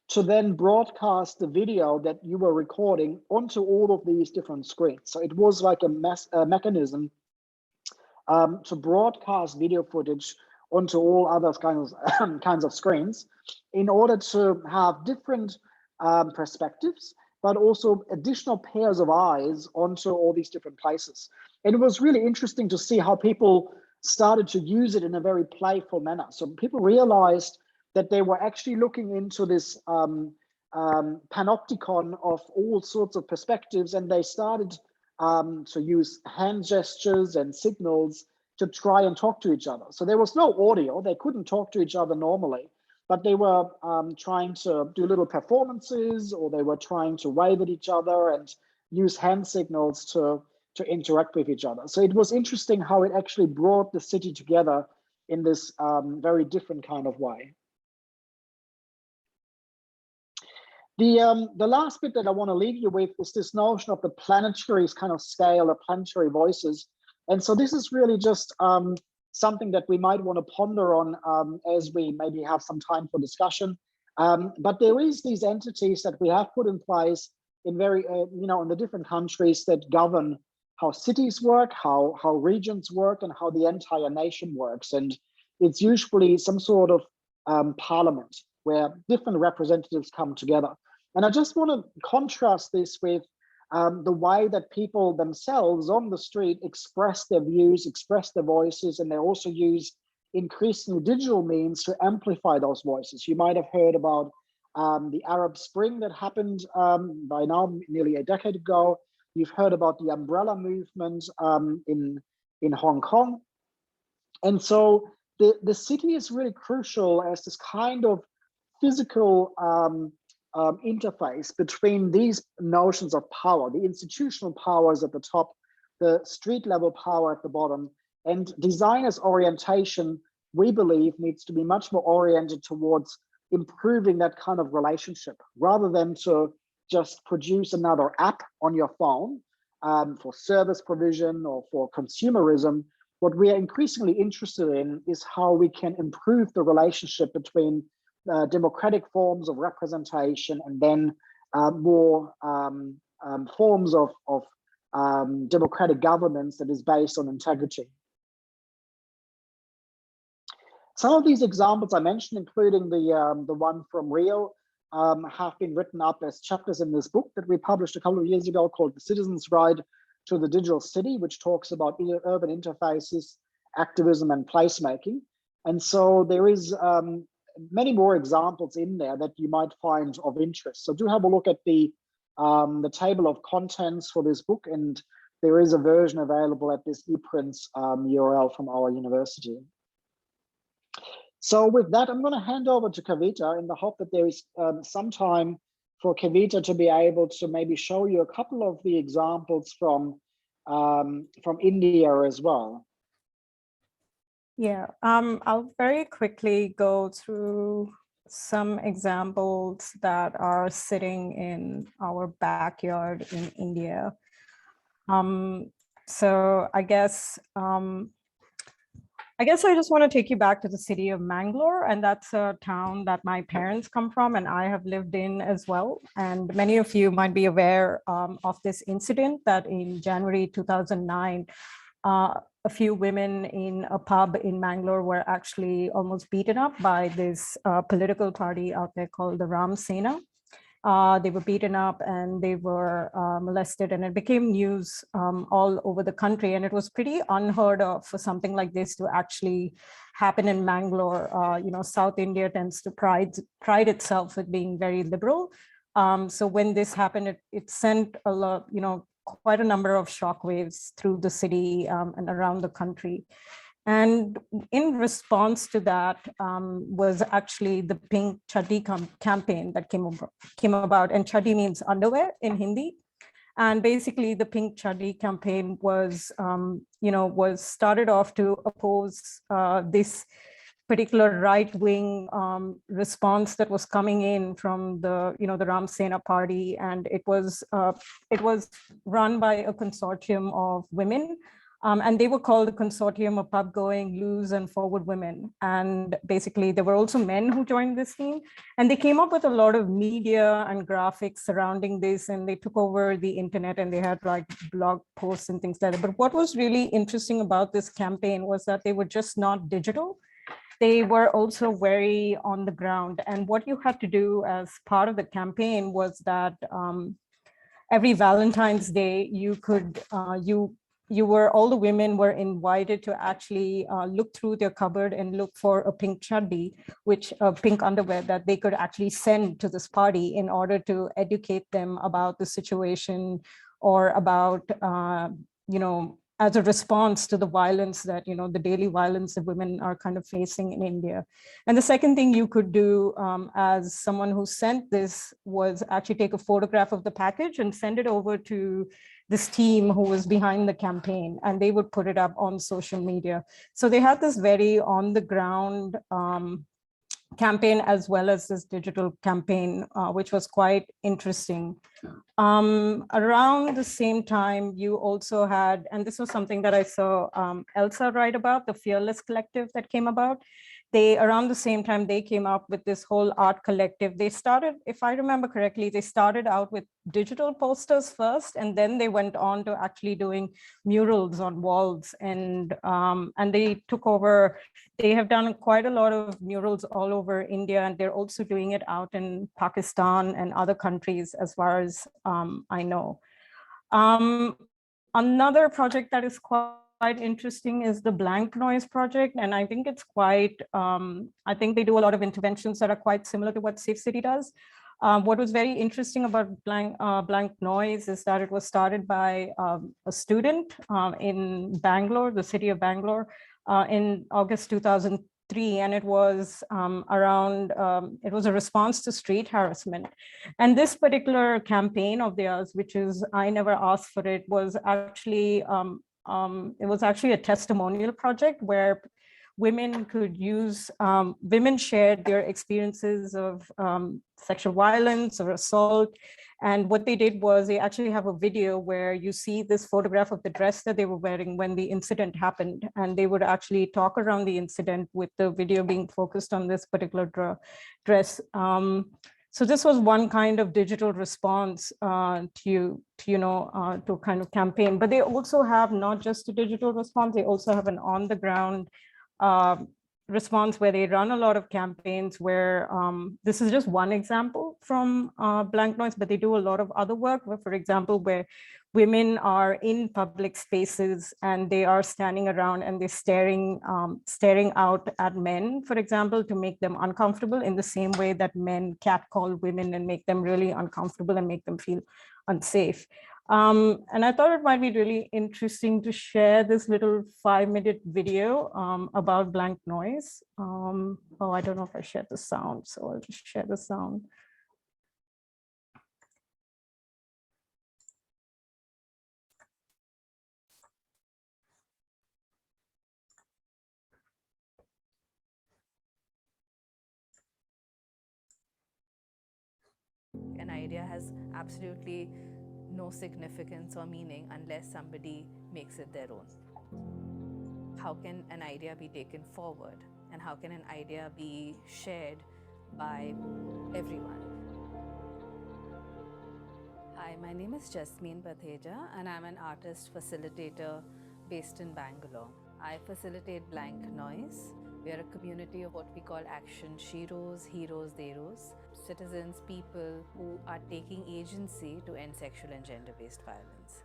S3: to then broadcast the video that you were recording onto all of these different screens. So it was like a mechanism to broadcast video footage onto all other kinds of screens in order to have different perspectives but also additional pairs of eyes onto all these different places. And it was really interesting to see how people started to use it in a very playful manner. So people realized that they were actually looking into this panopticon of all sorts of perspectives, and they started to use hand gestures and signals to try and talk to each other. So there was no audio, they couldn't talk to each other normally, but they were trying to do little performances, or they were trying to wave at each other and use hand signals to interact with each other. So it was interesting how it actually brought the city together in this very different kind of way. The last bit that I want to leave you with is this notion of the planetary kind of scale, the planetary voices. And so this is really just something that we might want to ponder on as we maybe have some time for discussion. But there is these entities that we have put in place in very, in the different countries that govern how cities work, how regions work, and how the entire nation works. And it's usually some sort of parliament where different representatives come together. And I just want to contrast this with the way that people themselves on the street express their views, express their voices, and they also use increasingly digital means to amplify those voices. You might have heard about the Arab Spring that happened by now nearly a decade ago. You've heard about the umbrella movement in Hong Kong. And so the city is really crucial as this kind of physical interface between these notions of power, the institutional powers at the top, the street level power at the bottom. And designers' orientation, we believe, needs to be much more oriented towards improving that kind of relationship, rather than to just produce another app on your phone for service provision or for consumerism. What we are increasingly interested in is how we can improve the relationship between democratic forms of representation and then more forms of democratic governance that is based on integrity. Some of these examples I mentioned, including the one from Rio, have been written up as chapters in this book that we published a couple of years ago called The Citizen's Right to the Digital City, which talks about urban interfaces, activism, and placemaking. And so there is many more examples in there that you might find of interest. So do have a look at the table of contents for this book, and there is a version available at this ePrints URL from our university. So with that, I'm going to hand over to Kavita in the hope that there is some time for Kavita to be able to maybe show you a couple of the examples from India as well.
S1: Yeah, I'll very quickly go through some examples that are sitting in our backyard in India. So I guess I just want to take you back to the city of Mangalore, and that's a town that my parents come from and I have lived in as well. And many of you might be aware of this incident that in January 2009, a few women in a pub in Mangalore were actually almost beaten up by this political party out there called the Ram Sena. They were beaten up and they were molested, and it became news all over the country. And it was pretty unheard of for something like this to actually happen in Mangalore. South India tends to pride itself with being very liberal. So when this happened, it sent a lot, quite a number of shockwaves through the city and around the country. And in response to that was actually the Pink Chaddi campaign that came about. And Chaddi means underwear in Hindi. And basically the Pink Chaddi campaign was, was started off to oppose this particular right-wing response that was coming in from the, the Ram Sena party. And it was run by a consortium of women. And they were called the Consortium of Pub-Going, Loose and Forward Women. And basically, there were also men who joined this team. And they came up with a lot of media and graphics surrounding this, and they took over the internet, and they had like blog posts and things like that. But what was really interesting about this campaign was that they were just not digital. They were also very on the ground. And what you had to do as part of the campaign was that
S6: every Valentine's Day, you could, all the women were invited to actually look through their cupboard and look for a pink chaddi, which pink underwear that they could actually send to this party in order to educate them about the situation or about, as a response to the violence that, the daily violence that women are kind of facing in India. And the second thing you could do as someone who sent this was actually take a photograph of the package and send it over to this team who was behind the campaign, and they would put it up on social media. So they had this very on the ground campaign as well as this digital campaign, which was quite interesting. Around the same time, you also had, and this was something that I saw Elsa write about, the Fearless Collective that came about. Around the same time, they came up with this whole art collective. They started, if I remember correctly, they started out with digital posters first, and then they went on to actually doing murals on walls. And they took over, they have done quite a lot of murals all over India, and they're also doing it out in Pakistan and other countries as far as I know. Another project that is quite interesting is the Blank Noise project. And I think it's quite, I think they do a lot of interventions that are quite similar to what Safe City does. What was very interesting about Blank Noise is that it was started by a student in Bangalore, the city of Bangalore, in August 2003, and it was it was a response to street harassment. And this particular campaign of theirs, which is I Never Asked for It, was actually a testimonial project where women could use, women shared their experiences of sexual violence or assault. And what they did was they actually have a video where you see this photograph of the dress that they were wearing when the incident happened. And they would actually talk around the incident with the video being focused on this particular dress. So this was one kind of digital response to kind of campaign, but they also have not just a digital response, they also have an on the ground response where they run a lot of campaigns where this is just one example from Blank Noise, but they do a lot of other work where, for example, where women are in public spaces and they are standing around and they're staring out at men, for example, to make them uncomfortable in the same way that men catcall women and make them really uncomfortable and make them feel unsafe. And I thought it might be really interesting to share this little 5-minute video about Blank Noise. Oh, I don't know if I shared the sound, so I'll just share the sound.
S7: An idea has absolutely no significance or meaning unless somebody makes it their own. How can an idea be taken forward? And how can an idea be shared by everyone? Hi, my name is Jasmine Batheja and I'm an artist facilitator based in Bangalore. I facilitate Blank Noise. We are a community of what we call action sheroes, heroes, theros, citizens, people who are taking agency to end sexual and gender-based violence.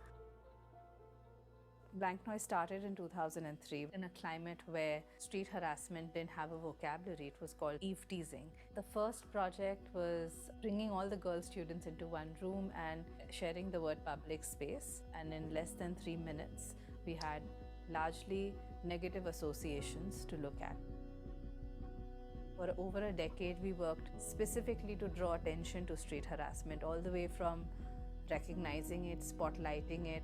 S7: Blank Noise started in 2003 in a climate where street harassment didn't have a vocabulary. It was called eve teasing. The first project was bringing all the girl students into one room and sharing the word public space. And in less than 3 minutes, we had largely negative associations to look at. For over a decade, we worked specifically to draw attention to street harassment, all the way from recognizing it, spotlighting it,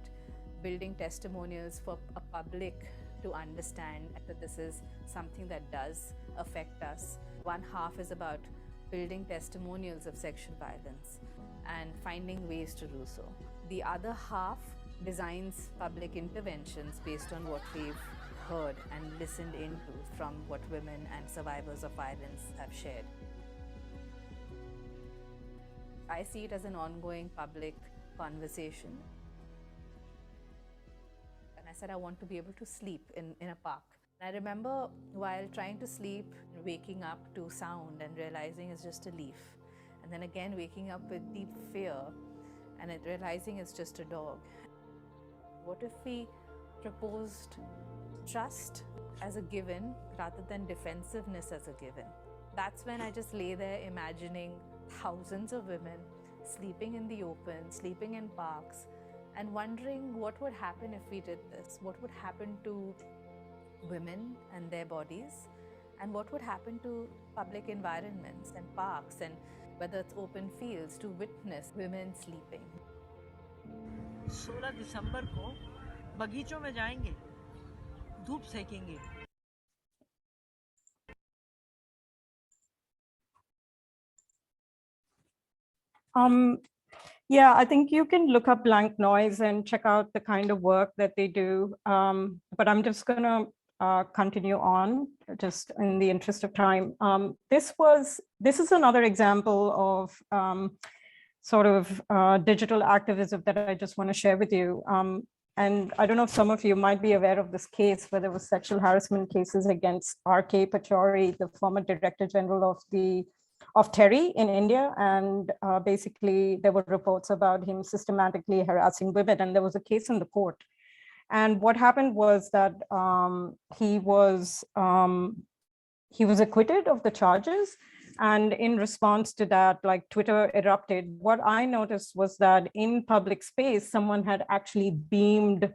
S7: building testimonials for a public to understand that this is something that does affect us. One half is about building testimonials of sexual violence and finding ways to do so. The other half designs public interventions based on what we've heard and listened into from what women and survivors of violence have shared. I see it as an ongoing public conversation. And I said I want to be able to sleep in a park. And I remember while trying to sleep, waking up to sound and realizing it's just a leaf. And then again waking up with deep fear and realizing it's just a dog. What if we proposed trust as a given rather than defensiveness as a given? That's when I just lay there imagining thousands of women sleeping in the open, sleeping in parks, and wondering what would happen if we did this. What would happen to women and their bodies, and what would happen to public environments and parks, and whether it's open fields, to witness women sleeping.
S8: 16 दिसंबर को बगीचों में जाएंगे, धूप सेकेंगे.
S6: Yeah, I think you can look up Blank Noise and check out the kind of work that they do. But I'm just going to continue on just in the interest of time. This is another example of sort of digital activism that I just want to share with you. And I don't know if some of you might be aware of this case where there was sexual harassment cases against R.K. Pachauri, the former Director General of Terry in India. And basically there were reports about him systematically harassing women, and there was a case in the court. And what happened was that he was acquitted of the charges. And in response to that, like, Twitter erupted. What I noticed was that in public space, someone had actually beamed,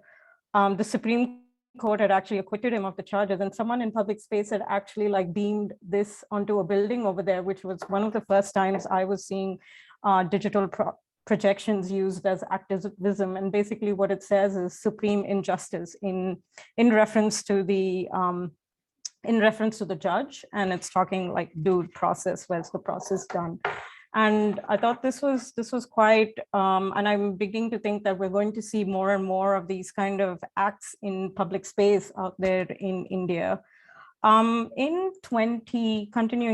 S6: the Supreme Court had actually acquitted him of the charges, and someone in public space had actually like beamed this onto a building over there, which was one of the first times I was seeing digital projections used as activism. And basically what it says is supreme injustice in reference to the judge, and it's talking like, dude, process, where's the process done? And I thought this was quite, and I'm beginning to think that we're going to see more and more of these kind of acts in public space out there in India. Continuing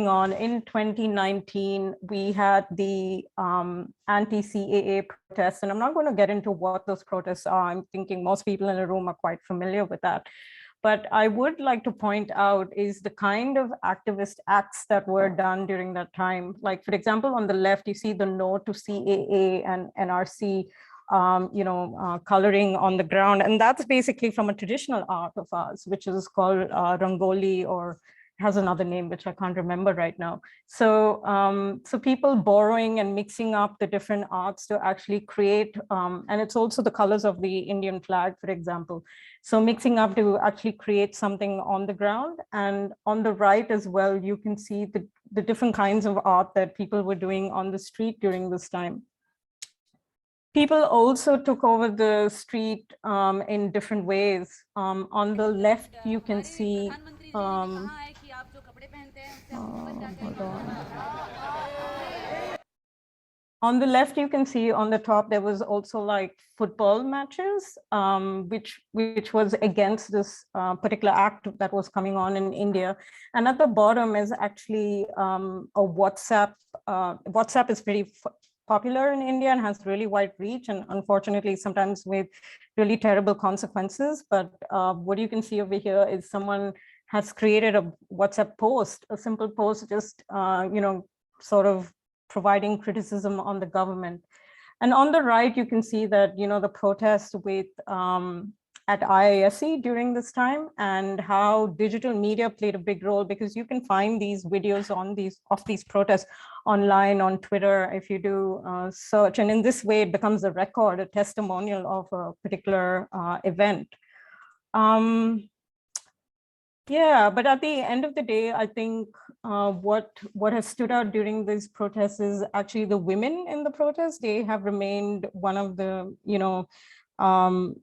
S6: on, in 2019, we had the anti-CAA protests, and I'm not going to get into what those protests are. I'm thinking most people in the room are quite familiar with that. But I would like to point out is the kind of activist acts that were done during that time. Like, for example, on the left, you see the no to CAA and NRC, coloring on the ground. And that's basically from a traditional art of ours, which is called Rangoli, or has another name, which I can't remember right now. So, so people borrowing and mixing up the different arts to actually create, and it's also the colors of the Indian flag, for example. So mixing up to actually create something on the ground. And on the right as well, you can see the different kinds of art that people were doing on the street during this time. People also took over the street in different ways. On the left, you can see, hold on. On the left, you can see on the top, there was also like football matches, which was against this particular act that was coming on in India. And at the bottom is actually a WhatsApp. WhatsApp is pretty popular in India and has really wide reach, and unfortunately sometimes with really terrible consequences. But what you can see over here is someone has created a WhatsApp post, a simple post, just sort of providing criticism on the government. And on the right, you can see that the protest with at IISc during this time, and how digital media played a big role, because you can find these videos of these protests online on Twitter if you do search. And in this way, it becomes a record, a testimonial of a particular event. Yeah, but at the end of the day, I think what has stood out during these protests is actually the women in the protests. They have remained one of the,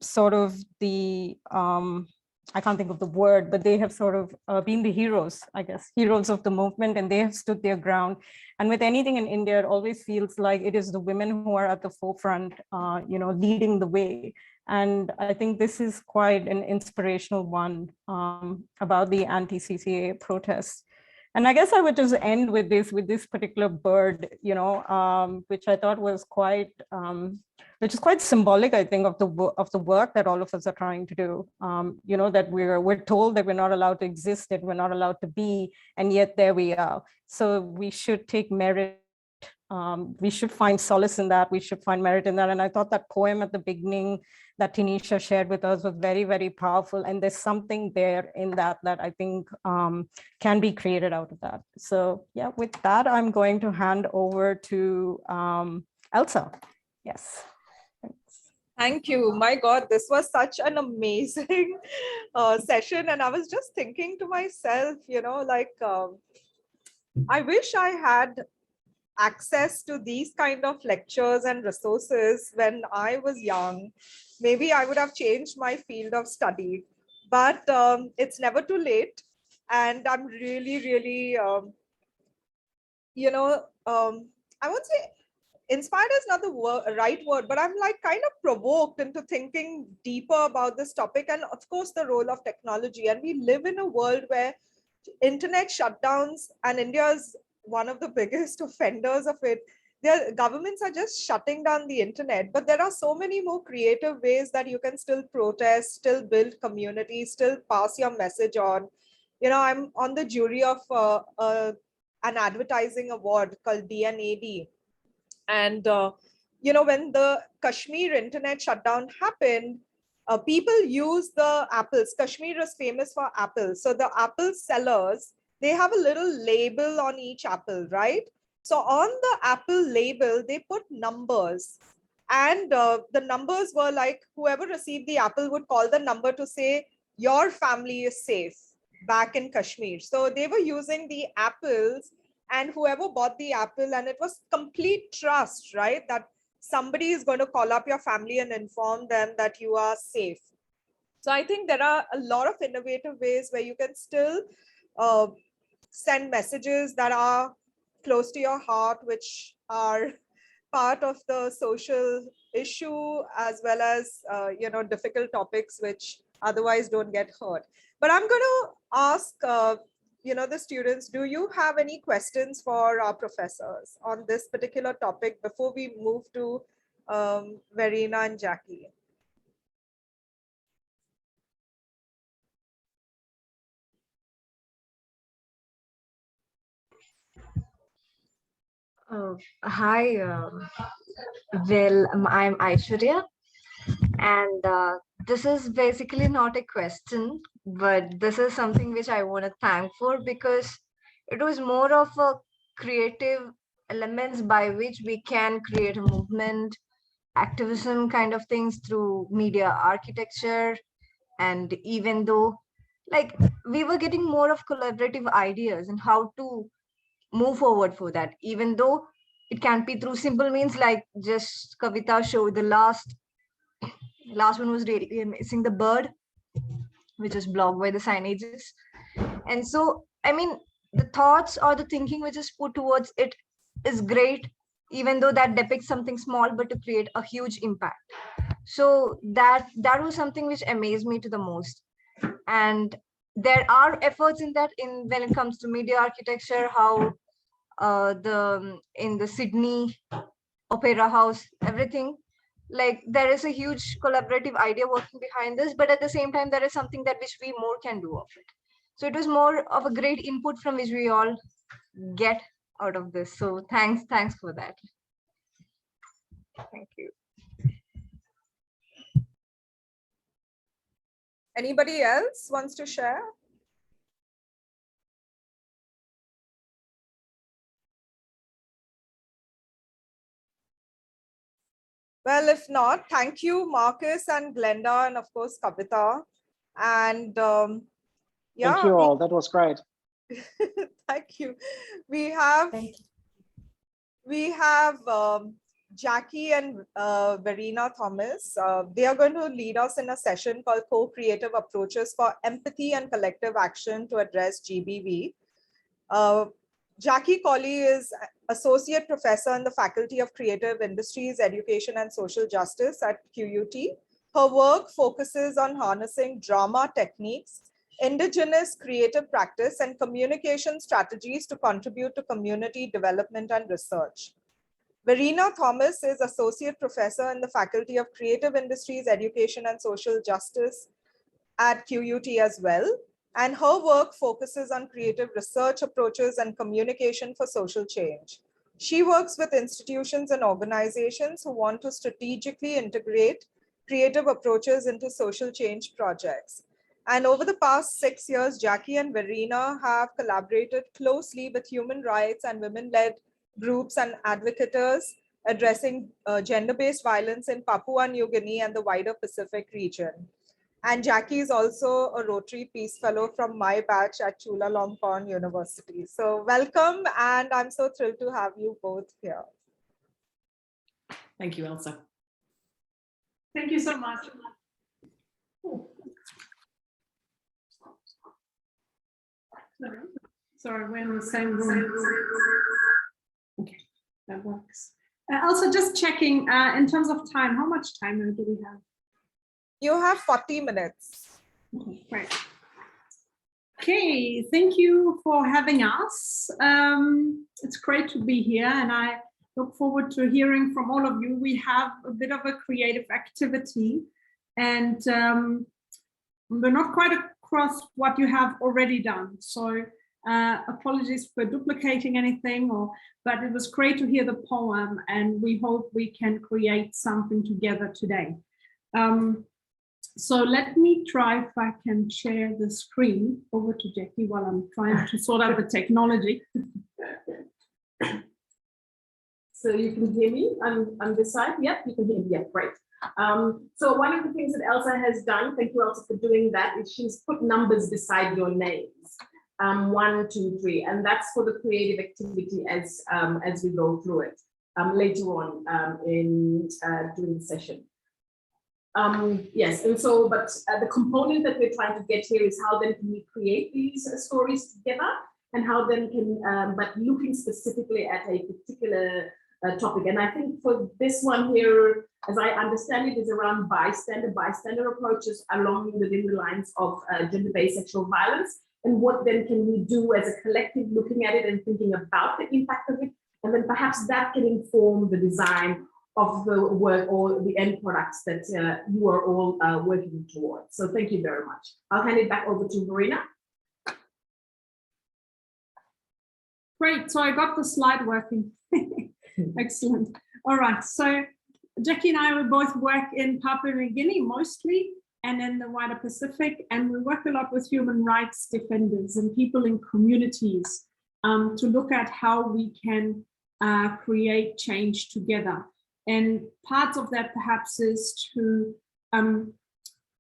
S6: sort of the, I can't think of the word, but they have sort of been the heroes, I guess, heroes of the movement, and they have stood their ground. And with anything in India, it always feels like it is the women who are at the forefront, leading the way. And I think this is quite an inspirational one about the anti-CCA protests. And I guess I would just end with this particular bird, which I thought was quite, which is quite symbolic, I think, of the work that all of us are trying to do. That we're told that we're not allowed to exist, that we're not allowed to be, and yet there we are. So we should take merit we should find solace in that. We should find merit in that. And I thought that poem at the beginning that Tanisha shared with us was very, very powerful. And there's something there in that I think can be created out of that. So yeah, with that, I'm going to hand over to Elsa. Yes.
S1: Thank you. My God, this was such an amazing session. And I was just thinking to myself, like, I wish I had access to these kind of lectures and resources when I was young. Maybe I would have changed my field of study, but it's never too late. And I'm really, really, I would say inspired is not the right word, but I'm like kind of provoked into thinking deeper about this topic. And of course, the role of technology. And we live in a world where internet shutdowns, and India is one of the biggest offenders of it. Their governments are just shutting down the internet, but there are so many more creative ways that you can still protest, still build community, still pass your message on. I'm on the jury of an advertising award called DNAD. And, when the Kashmir internet shutdown happened, people use the apples. Kashmir is famous for apples. So the apple sellers, they have a little label on each apple, right? So on the apple label, they put numbers. And the numbers were like, whoever received the apple would call the number to say, your family is safe back in Kashmir. So they were using the apples, and whoever bought the apple, and it was complete trust, right? That somebody is going to call up your family and inform them that you are safe. So I think there are a lot of innovative ways where you can still send messages that are close to your heart, which are part of the social issue, as well as, difficult topics which otherwise don't get heard. But I'm going to ask, the students, do you have any questions for our professors on this particular topic before we move to Verena and Jackie?
S9: Hi, I'm Aishwarya, and this is basically not a question, but this is something which I want to thank for, because it was more of a creative elements by which we can create a movement, activism kind of things through media architecture. And even though, like, we were getting more of collaborative ideas and how to move forward for that, even though it can be through simple means, like just Kavita showed the last one was really missing the bird, which is blocked by the signages. And so, I mean, the thoughts or the thinking which is put towards it is great, even though that depicts something small, but to create a huge impact. So that was something which amazed me to the most. And there are efforts in that, when it comes to media architecture, how in the Sydney Opera House, everything, like there is a huge collaborative idea working behind this, but at the same time there is something that which we more can do of it. So it was more of a great input from which we all get out of this. So thanks for that. Thank you.
S1: Anybody else wants to share? Well, if not, thank you, Marcus and Glenda, and of course, Kavita. And yeah.
S3: Thank you all. That was great.
S1: Thank you. We have Jackie and Verena Thomas. They are going to lead us in a session called Co-Creative Approaches for Empathy and Collective Action to Address GBV. Jackie Kauli is Associate Professor in the Faculty of Creative Industries, Education and Social Justice at QUT. Her work focuses on harnessing drama techniques, indigenous creative practice, and communication strategies to contribute to community development and research. Verena Thomas is Associate Professor in the Faculty of Creative Industries, Education and Social Justice at QUT as well. And her work focuses on creative research approaches and communication for social change. She works with institutions and organizations who want to strategically integrate creative approaches into social change projects. And over the past 6 years, Jackie and Verena have collaborated closely with human rights and women-led groups and advocates addressing gender-based violence in Papua New Guinea and the wider Pacific region. And Jackie is also a Rotary Peace Fellow from my batch at Chulalongkorn University. So welcome, and I'm so thrilled to have you both here.
S10: Thank you, Elsa. Thank you so much. Sorry, we're in the same room. Okay, that works. Also, just checking in terms of time, how much time do we have?
S1: You have 40 minutes.
S10: Okay, great. Okay, thank you for having us. It's great to be here, and I look forward to hearing from all of you. We have a bit of a creative activity, and we're not quite across what you have already done. So apologies for duplicating anything, but it was great to hear the poem, and we hope we can create something together today. So let me try if I can share the screen over to Jackie while I'm trying to sort out the technology. So you can hear me on this side? Yep, you can hear me. Yeah, great. So one of the things that Elsa has done, thank you Elsa for doing that, is she's put numbers beside your names. 1, 2, 3, and that's for the creative activity as we go through it later on during the session. Yes, and so, but the component that we're trying to get here is how then can we create these stories together, and how then can, but looking specifically at a particular topic. And I think for this one here, as I understand it, is around bystander approaches along within the lines of gender-based sexual violence, and what then can we do as a collective looking at it and thinking about the impact of it, and then perhaps that can inform the design of the work or the end products that you are all working towards. So thank you very much. I'll hand it back over to Verena. Great, so I got the slide working. Excellent. All right, so Jackie and I will both work in Papua New Guinea mostly, and in the wider Pacific, and we work a lot with human rights defenders and people in communities to look at how we can create change together. And part of that perhaps is to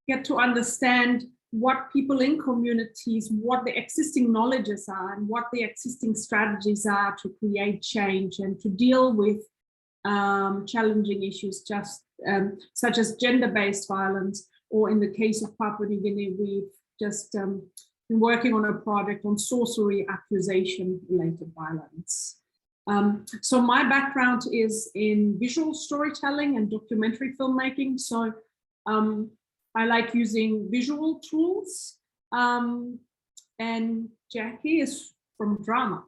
S10: get to understand what people in communities, what the existing knowledges are and what the existing strategies are to create change and to deal with challenging issues just such as gender-based violence, or in the case of Papua New Guinea, we've just been working on a project on sorcery accusation-related violence. So my background is in visual storytelling and documentary filmmaking. So I like using visual tools, and Jackie is from drama.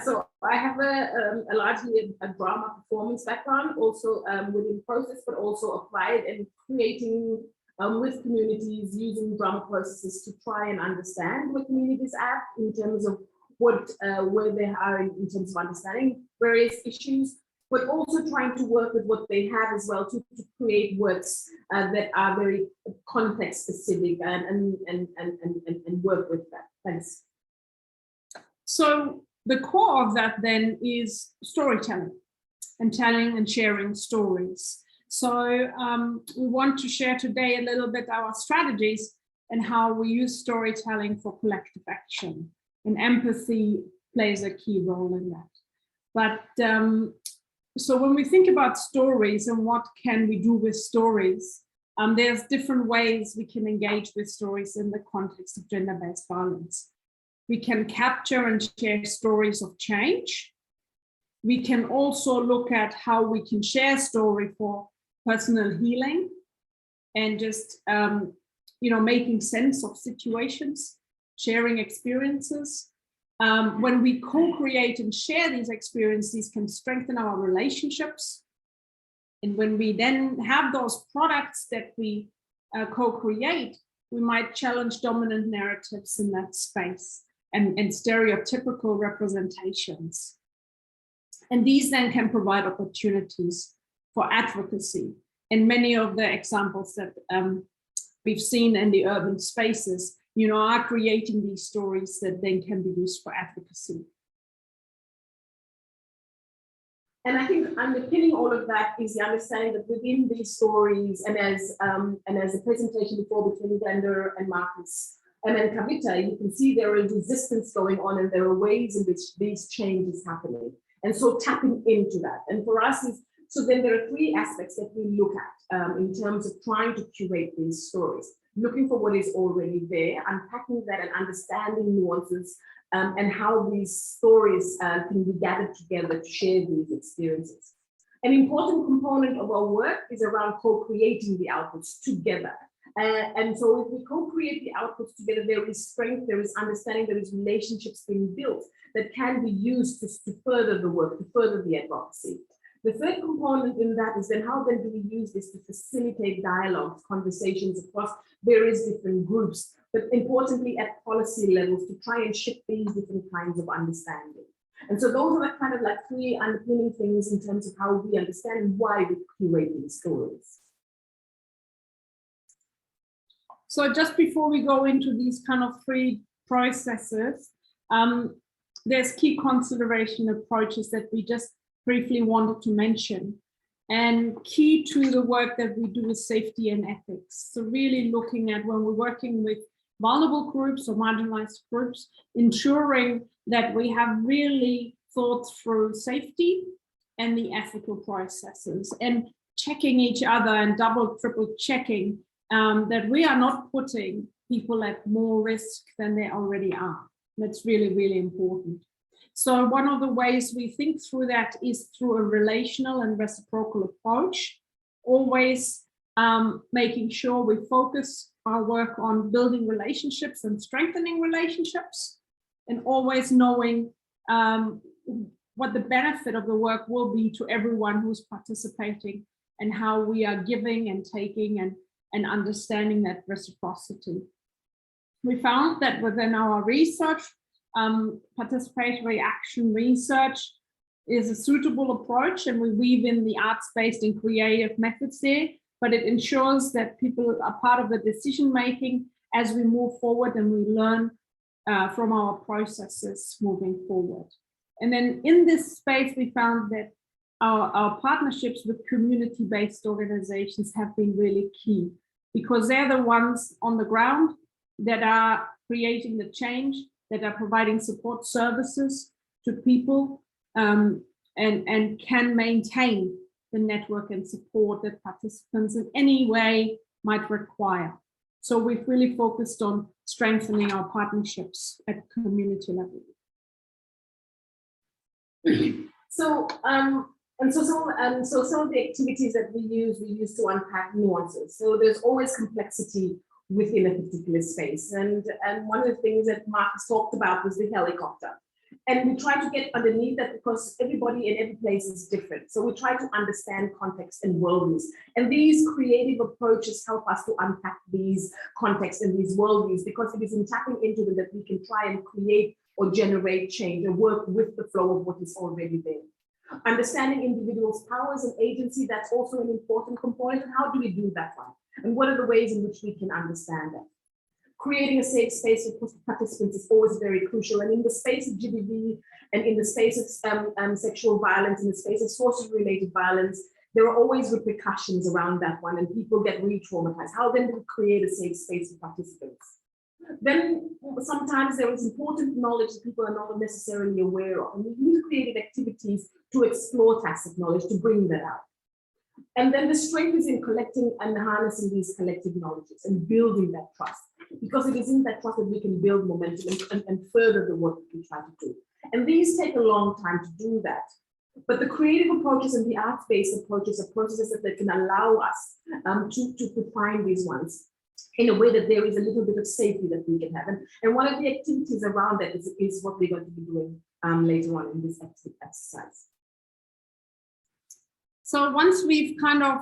S10: So I have a largely a drama performance background, also within process, but also applied and creating with communities using drama processes to try and understand where communities are in terms of what where they are in terms of understanding various issues, but also trying to work with what they have as well to create works that are very context specific and work with that. Thanks. So the core of that then is storytelling and telling and sharing stories. So we want to share today a little bit our strategies and how we use storytelling for collective action. And empathy plays a key role in that. But so when we think about stories and what can we do with stories, there's different ways we can engage with stories in the context of gender-based violence. We can capture and share stories of change. We can also look at how we can share story for personal healing and just making sense of situations, sharing experiences. When we co-create and share these experiences can strengthen our relationships. And when we then have those products that we co-create, we might challenge dominant narratives in that space and stereotypical representations. And these then can provide opportunities for advocacy. And many of the examples that we've seen in the urban spaces, are creating these stories that then can be used for advocacy. And I think underpinning all of that is the understanding that within these stories, and as the presentation before between Glenda and Marcus and then Kavita, you can see there is resistance going on, and there are ways in which these changes happening. And so tapping into that. And for us, so then there are three aspects that we look at in terms of trying to curate these stories. Looking for what is already there, unpacking that and understanding nuances, and how these stories can be gathered together to share these experiences. An important component of our work is around co-creating the outputs together. And so if we co-create the outputs together, there is strength, there is understanding, there is relationships being built that can be used to further the work, to further the advocacy. The third component in that is then how then do we use this to facilitate dialogues, conversations across various different groups, but importantly at policy levels to try and shift these different kinds of understanding. And so those are the kind of like three underpinning things in terms of how we understand why we curate these stories. So just before we go into these kind of three processes, there's key consideration approaches that we just briefly wanted to mention. And key to the work that we do is safety and ethics. So really looking at when we're working with vulnerable groups or marginalized groups, ensuring that we have really thought through safety and the ethical processes, and checking each other and double, triple checking that we are not putting people at more risk than they already are. That's really, really important. So one of the ways we think through that is through a relational and reciprocal approach, always making sure we focus our work on building relationships and strengthening relationships, and always knowing what the benefit of the work will be to everyone who's participating, and how we are giving and taking and understanding that reciprocity. We found that within our research, participatory action research is a suitable approach, and we weave in the arts-based and creative methods there, but it ensures that people are part of the decision-making as we move forward and we learn from our processes moving forward. And then in this space, we found that our partnerships with community-based organizations have been really key, because they're the ones on the ground that are creating the change, that are providing support services to people, and can maintain the network and support that participants in any way might require. So we've really focused on strengthening our partnerships at community level. So some of the activities that we use to unpack nuances. So there's always complexity within a particular space. And one of the things that Marcus talked about was the helicopter. And we try to get underneath that because everybody in every place is different. So we try to understand context and worldviews. And these creative approaches help us to unpack these contexts and these worldviews, because it is in tapping into them that we can try and create or generate change or work with the flow of what is already there. Understanding individuals' powers and agency, that's also an important component. And how do we do that one? And what are the ways in which we can understand that? Creating a safe space for participants is always very crucial. And in the space of GBV and in the space of sexual violence, in the space of sources-related violence, there are always repercussions around that one, and people get re-traumatized. How then do we create a safe space for participants? Then sometimes there is important knowledge that people are not necessarily aware of, and we use creative activities to explore tacit knowledge, to bring that out. And then the strength is in collecting and harnessing these collective knowledges and building that trust, because it is in that trust that we can build momentum and further the work that we try to do. And these take a long time to do that. But the creative approaches and the arts-based approaches are processes that can allow us to find these ones in a way that there is a little bit of safety that we can have. And one of the activities around that is what we're going to be doing later on in this exercise. So once we've kind of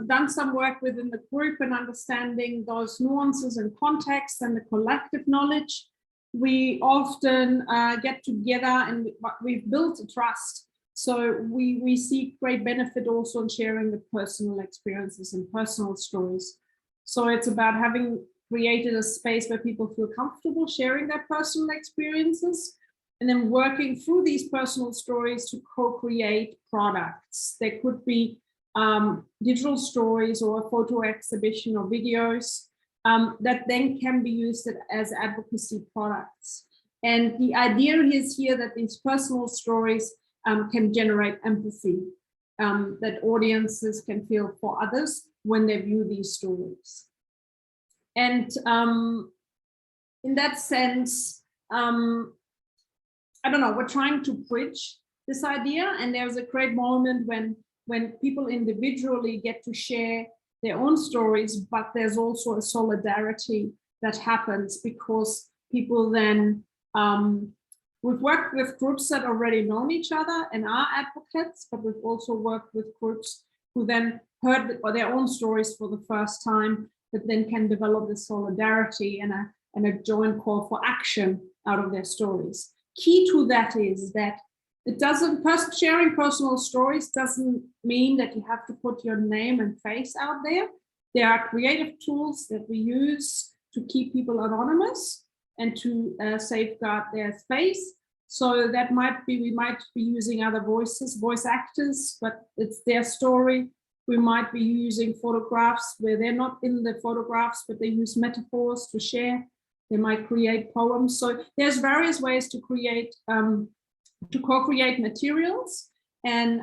S10: done some work within the group and understanding those nuances and context and the collective knowledge, we often get together and we've built a trust. So we see great benefit also in sharing the personal experiences and personal stories. So it's about having created a space where people feel comfortable sharing their personal experiences and then working through these personal stories to co-create products. There could be digital stories or a photo exhibition or videos that then can be used as advocacy products. And the idea is here that these personal stories can generate empathy, that audiences can feel for others when they view these stories. And in that sense, I don't know, we're trying to bridge this idea, and there's a great moment when people individually get to share their own stories, but there's also a solidarity that happens because people then, we've worked with groups that already know each other and are advocates, but we've also worked with groups who then heard their own stories for the first time, that then can develop this solidarity and a joint call for action out of their stories. Key to that is that it doesn't, sharing personal stories doesn't mean that you have to put your name and face out there. There are creative tools that we use to keep people anonymous and to safeguard their space. So that might be, we might be using other voices, voice actors, but it's their story. We might be using photographs where they're not in the photographs, but they use metaphors to share. They might create poems. So there's various ways to create, to co-create materials, and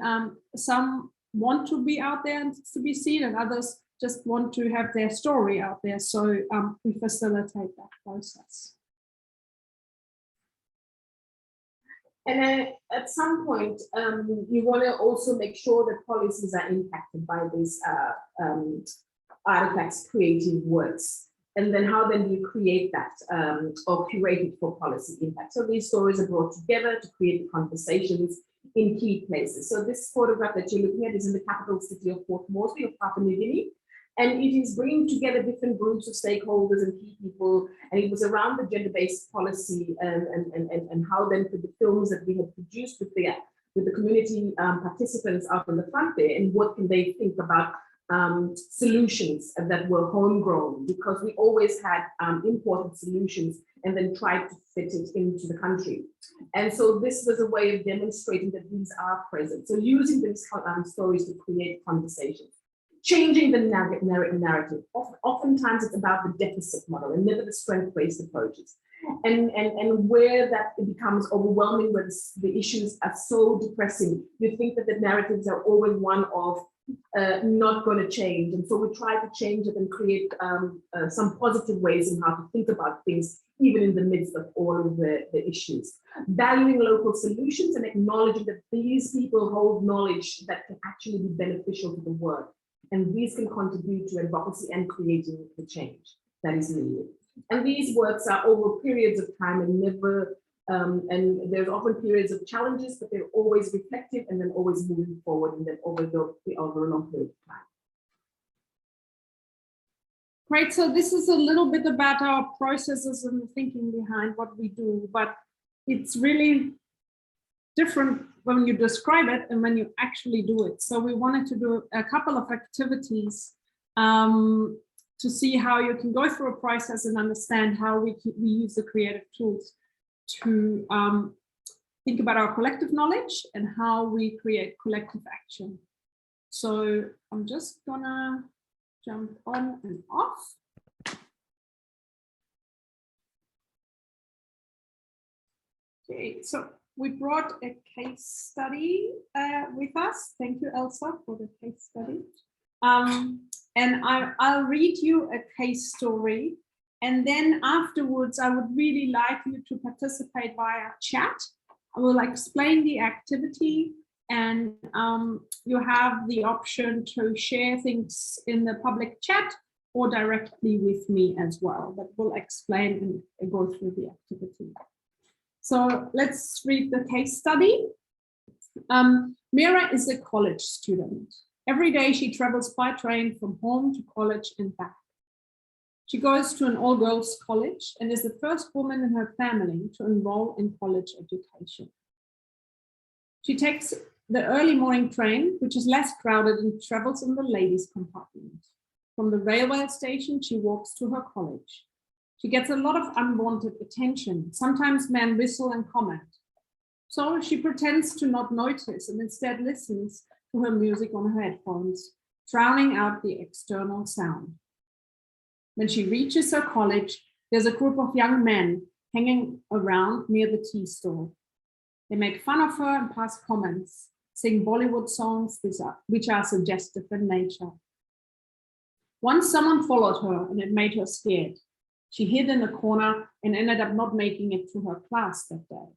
S10: some want to be out there and to be seen, and others just want to have their story out there. So we facilitate that process. And then at some point, you want to also make sure that policies are impacted by these artifacts, creative works. And then how then do you create that or curate it for policy impact? So these stories are brought together to create conversations in key places. So this photograph that you're looking at is in the capital city of Foth, mostly of Papua New Guinea. And it is bringing together different groups of stakeholders and key people. And it was around the gender-based policy and how then for the films that we had produced with the community participants out on the front there, and what can they think about solutions that were homegrown, because we always had imported solutions and then tried to fit it into the country. And so this was a way of demonstrating that these are present. So using these stories to create conversations. Changing the narrative. Oftentimes it's about the deficit model and never the strength-based approaches. And where that it becomes overwhelming, where the issues are so depressing, you think that the narratives are always one of not going to change. And so we try to change it and create some positive ways in how to think about things, even in the midst of all of the issues. Valuing local solutions and acknowledging that these people hold knowledge that can actually be beneficial to the work. And these can contribute to advocacy and creating the change that is needed. And these works are over periods of time and never, and there's often periods of challenges, but they're always reflective and then always moving forward and then over a long period of time. Great, so this is a little bit about our processes and the thinking behind what we do, but it's really different when you describe it and when you actually do it. So we wanted to do a couple of activities to see how you can go through a process and understand how we use the creative tools to think about our collective knowledge and how we create collective action. So I'm just gonna jump on and off. Okay, so we brought a case study with us. Thank you, Elsa, for the case study. And I'll read you a case story. And then afterwards, I would really like you to participate via chat. I will explain the activity, and you have the option to share things in the public chat or directly with me as well. But we'll explain and go through the activity. So let's read the case study. Mera is a college student. Every day she travels by train from home to college and back. She goes to an all-girls college and is the first woman in her family to enroll in college education. She takes the early morning train, which is less crowded and travels in the ladies' compartment. From the railway station, she walks to her college. She gets a lot of unwanted attention. Sometimes men whistle and comment. So she pretends to not notice and instead listens to her music on her headphones, drowning out the external sound. When she reaches her college, there's a group of young men hanging around near the tea store. They make fun of her and pass comments, sing Bollywood songs which are suggestive in nature. Once someone followed her and it made her scared. She hid in a corner and ended up not making it to her class that day.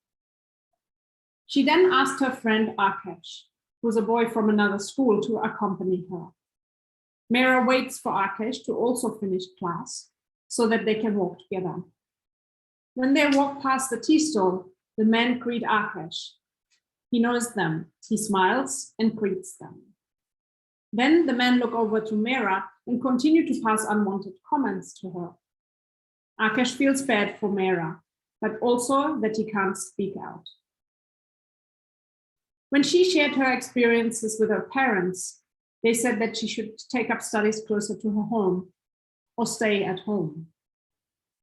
S10: She then asked her friend Akash, who's a boy from another school, to accompany her. Mera waits for Akash to also finish class so that they can walk together. When they walk past the tea store, the men greet Akash. He knows them, he smiles and greets them. Then the men look over to Mera and continue to pass unwanted comments to her. Akash feels bad for Mera, but also that he can't speak out. When she shared her experiences with her parents, they said that she should take up studies closer to her home or stay at home.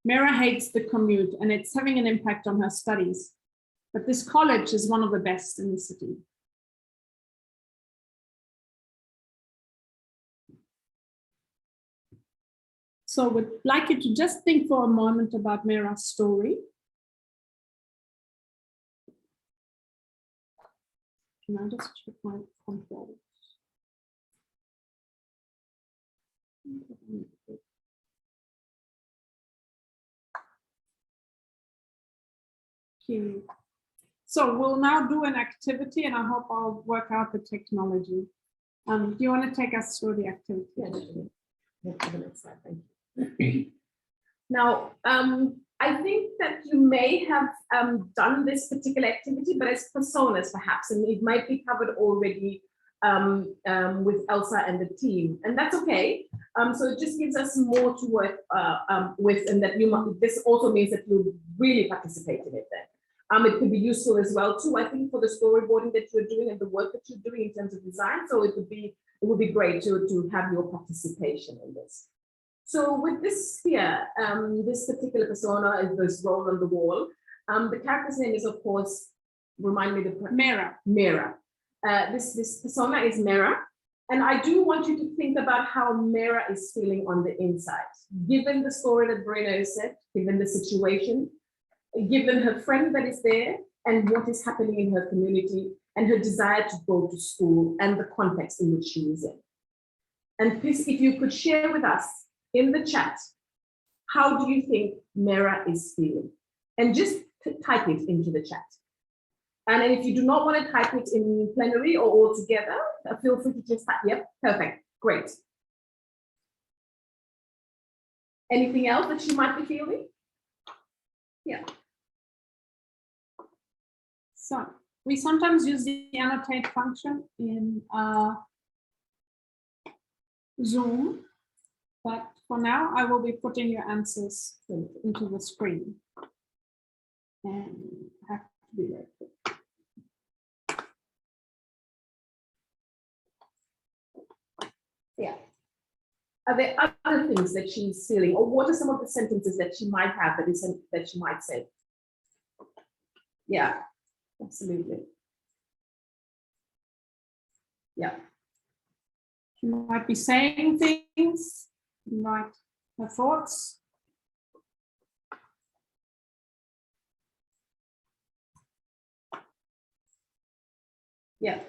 S10: Mera hates the commute and it's having an impact on her studies, but this college is one of the best in the city. So I would like you to just think for a moment about Mera's story. Can I just check my controls? Okay. So we'll now do an activity and I hope I'll work out the technology. Do you want to take us through the activity?
S11: Yeah, the next slide, thank you. Now, I think that you may have done this particular activity, but as personas perhaps, and it might be covered already with Elsa and the team, and that's okay. So it just gives us more to work with, and that you might, this also means that you really participate in it then. It could be useful as well too, I think, for the storyboarding that you're doing and the work that you're doing in terms of design. So it would be great to have your participation in this. So with this here, this particular persona is this role on the wall. The character's name is, of course, remind me the
S10: Mera.
S11: Mera. This persona is Mera. And I do want you to think about how Mera is feeling on the inside, given the story that Verena has said, given the situation, given her friend that is there, and what is happening in her community, and her desire to go to school, and the context in which she is in. And please, if you could share with us in the chat, how do you think Mera is feeling? And just type it into the chat. And if you do not want to type it in plenary or all together, feel free to just type, yep, perfect, great. Anything else that you might be feeling? Yeah.
S10: So we sometimes use the annotate function in Zoom, but for now I will be putting your answers into the screen. And I have to be very quick.
S11: Yeah. Are there other things that she's feeling, or what are some of the sentences that she might have that she might say? Yeah, absolutely. Yeah.
S10: She might be saying things, like her thoughts.
S11: Yeah.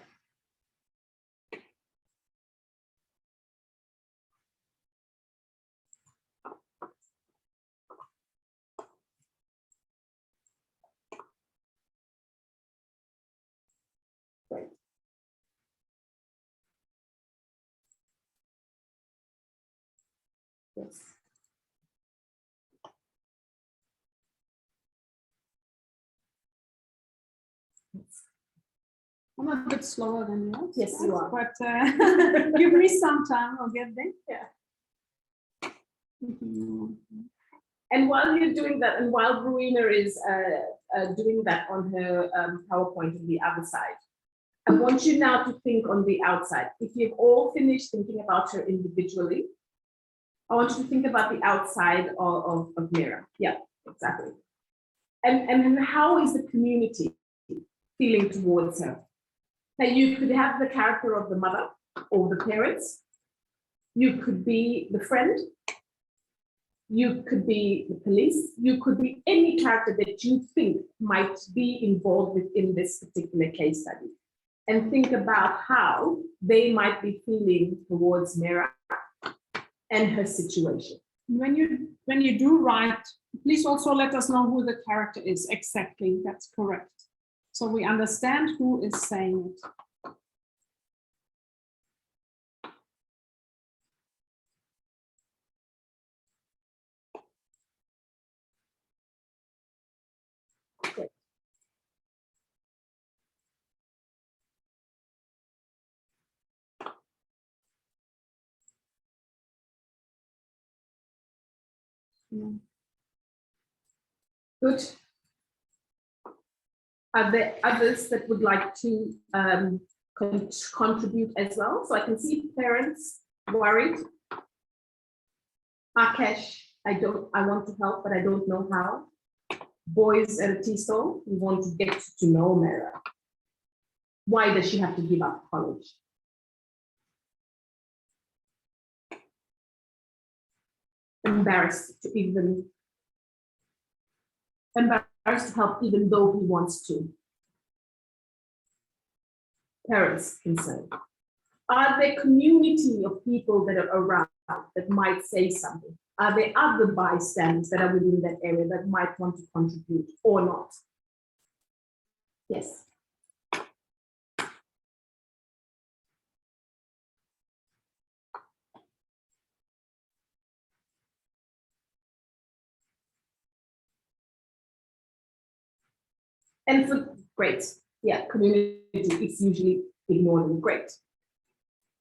S11: Right. Yes.
S10: I'm a bit slower than you.
S11: Yes, you are.
S10: But give me some time, I'll get there.
S11: Yeah.
S10: Mm-hmm.
S11: And while you're doing that, and while Verena is doing that on her PowerPoint on the other side, I want you now to think on the outside. If you've all finished thinking about her individually, I want you to think about the outside of Mera. Yeah, exactly. And how is the community feeling towards her? Now, you could have the character of the mother or the parents. You could be the friend. You could be the police. You could be any character that you think might be involved within this particular case study. And think about how they might be feeling towards Mera and her situation.
S10: When you do write, please also let us know who the character is exactly. That's correct. So we understand who is saying it.
S11: Good. Are there others that would like to contribute as well? So I can see parents worried. Akash, I want to help, but I don't know how. Boys at a tea stall, we want to get to know Mera. Why does she have to give up college? Embarrassed to help even though he wants to. Parents concerned. Are there community of people that are around that might say something? Are there other bystanders that are within that area that might want to contribute or not? Yes. And for, great, yeah, community is usually ignored and great.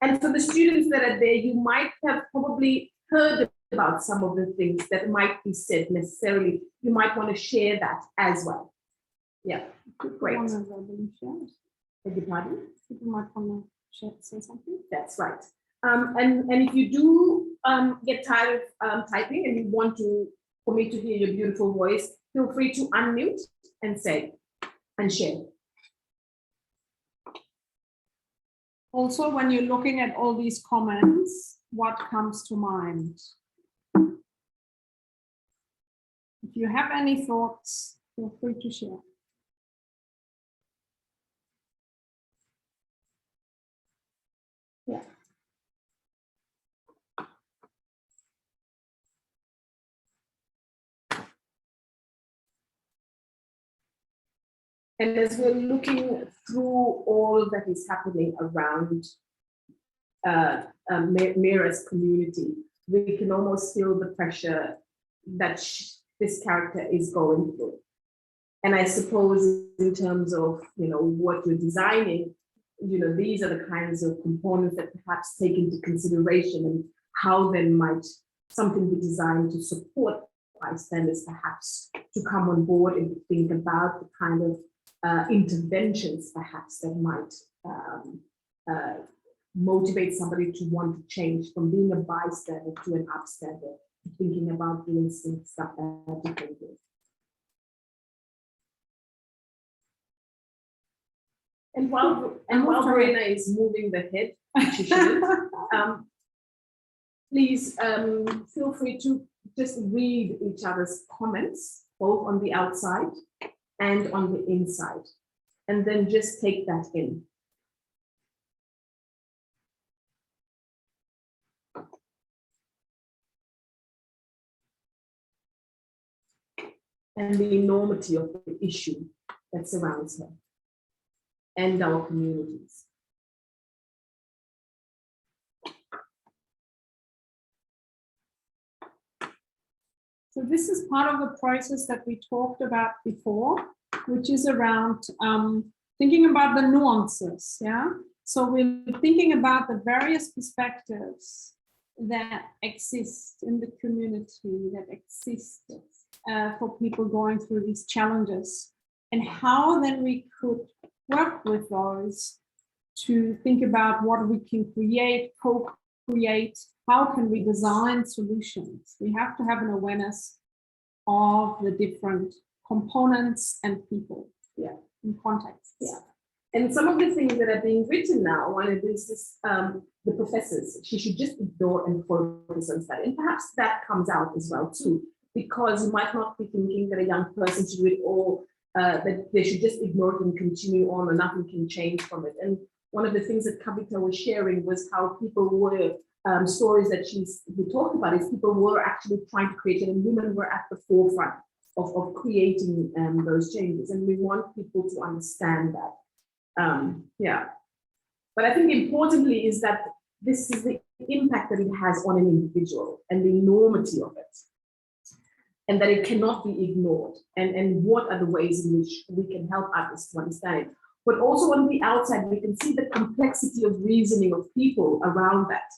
S11: And for the students that are there, you might have probably heard about some of the things that might be said necessarily. You might want to share that as well. Yeah, great. Beg your pardon? People might want to say something. That's right. And if you do get tired of typing and you want for me to hear your beautiful voice, feel free to unmute and say and share.
S10: Also, when you're looking at all these comments, what comes to mind? If you have any thoughts, feel free to share. Yeah.
S11: And as we're looking through all that is happening around Mera's community, we can almost feel the pressure that this character is going through. And I suppose in terms of, what you're designing, these are the kinds of components that perhaps take into consideration and how then might something be designed to support bystanders perhaps to come on board and to think about the kind of interventions perhaps that might motivate somebody to want to change from being a bystander to an upstander, thinking about doing stuff differently. And while Verena is moving the head, which she shouldn't, please feel free to just read each other's comments, both on the outside and on the inside, and then just take that in. And the enormity of the issue that surrounds her and our communities.
S10: So this is part of the process that we talked about before, which is around thinking about the nuances, yeah? So we're thinking about the various perspectives that exist in the community, that exist for people going through these challenges, and how then we could work with those to think about what we can create, co-create, how can we design solutions. We have to have an awareness of the different components and people, in context.
S11: And some of the things that are being written now, one of this is the professors, she should just ignore and focus on study. And perhaps that comes out as well too, because you might not be thinking that a young person should do it, or that they should just ignore it and continue on, or nothing can change from it. And one of the things that Kavita was sharing was how people were, stories that we talked about is people were actually trying to create it, and women were at the forefront of creating those changes. And we want people to understand that. But I think importantly is that this is the impact that it has on an individual and the enormity of it, and that it cannot be ignored, and what are the ways in which we can help others to understand it. But also on the outside, we can see the complexity of reasoning of people around that,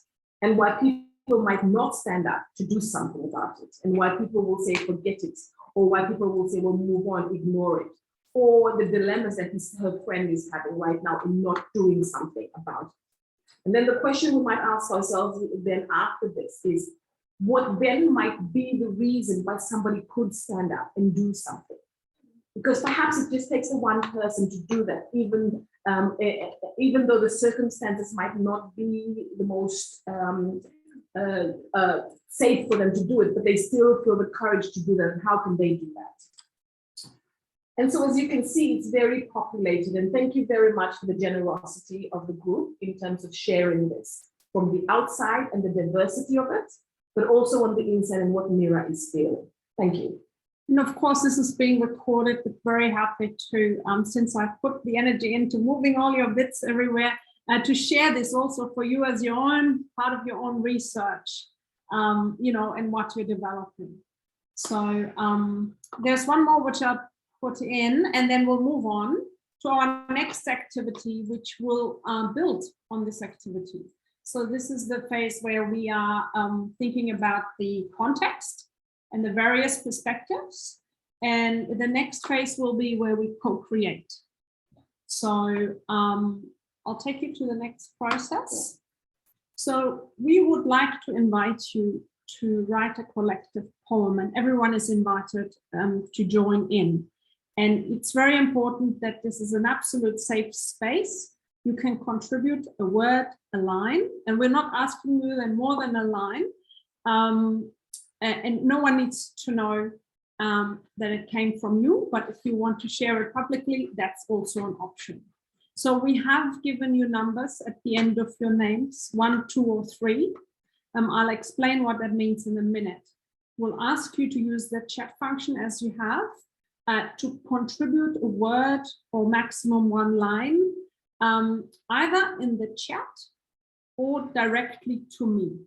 S11: and why people might not stand up to do something about it, and why people will say, forget it, or why people will say, well, move on, ignore it, or the dilemmas that her friend is having right now in not doing something about it. And then the question we might ask ourselves then after this is, what then might be the reason why somebody could stand up and do something? Because perhaps it just takes one person to do that, even though the circumstances might not be the most safe for them to do it, but they still feel the courage to do that. And how can they do that? And so, as you can see, it's very populated. And thank you very much for the generosity of the group in terms of sharing this from the outside and the diversity of it, but also on the inside and what Mera is feeling. Thank you.
S10: And of course, this is being recorded, but very happy to, since I've put the energy into moving all your bits everywhere, to share this also for you as your own part of your own research, and what you're developing. So there's one more which I'll put in, and then we'll move on to our next activity, which will build on this activity. So this is the phase where we are thinking about the context and the various perspectives. And the next phase will be where we co-create. So I'll take you to the next process. So we would like to invite you to write a collective poem, and everyone is invited to join in. And it's very important that this is an absolute safe space. You can contribute a word, a line, and we're not asking you then more than a line. And no one needs to know that it came from you, but if you want to share it publicly, that's also an option. So we have given you numbers at the end of your names, 1, 2, or 3. I'll explain what that means in a minute. We'll ask you to use the chat function as you have to contribute a word or maximum 1 line, either in the chat or directly to me.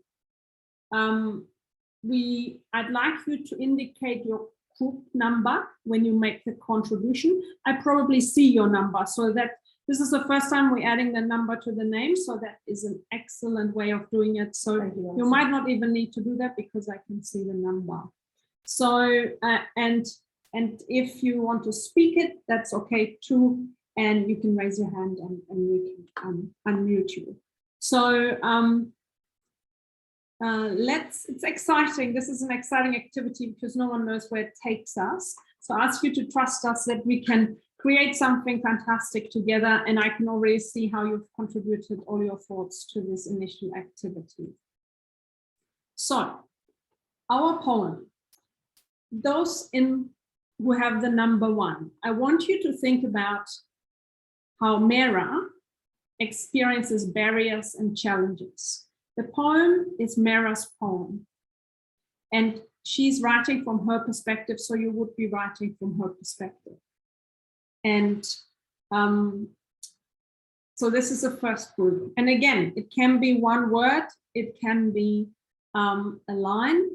S10: I'd like you to indicate your group number when you make the contribution. I probably see your number, so that this is the first time we're adding the number to the name, so that is an excellent way of doing it. So you might not even need to do that because I can see the number. So, and if you want to speak it, that's okay too. And you can raise your hand and we can unmute you. So it's exciting. This is an exciting activity because no one knows where it takes us. So I ask you to trust us that we can create something fantastic together. And I can already see how you've contributed all your thoughts to this initial activity. So our poem, those who have the number 1, I want you to think about how Mera experiences barriers and challenges. The poem is Mera's poem, and she's writing from her perspective, so you would be writing from her perspective. And so this is the first group. And again, it can be 1 word, it can be a line.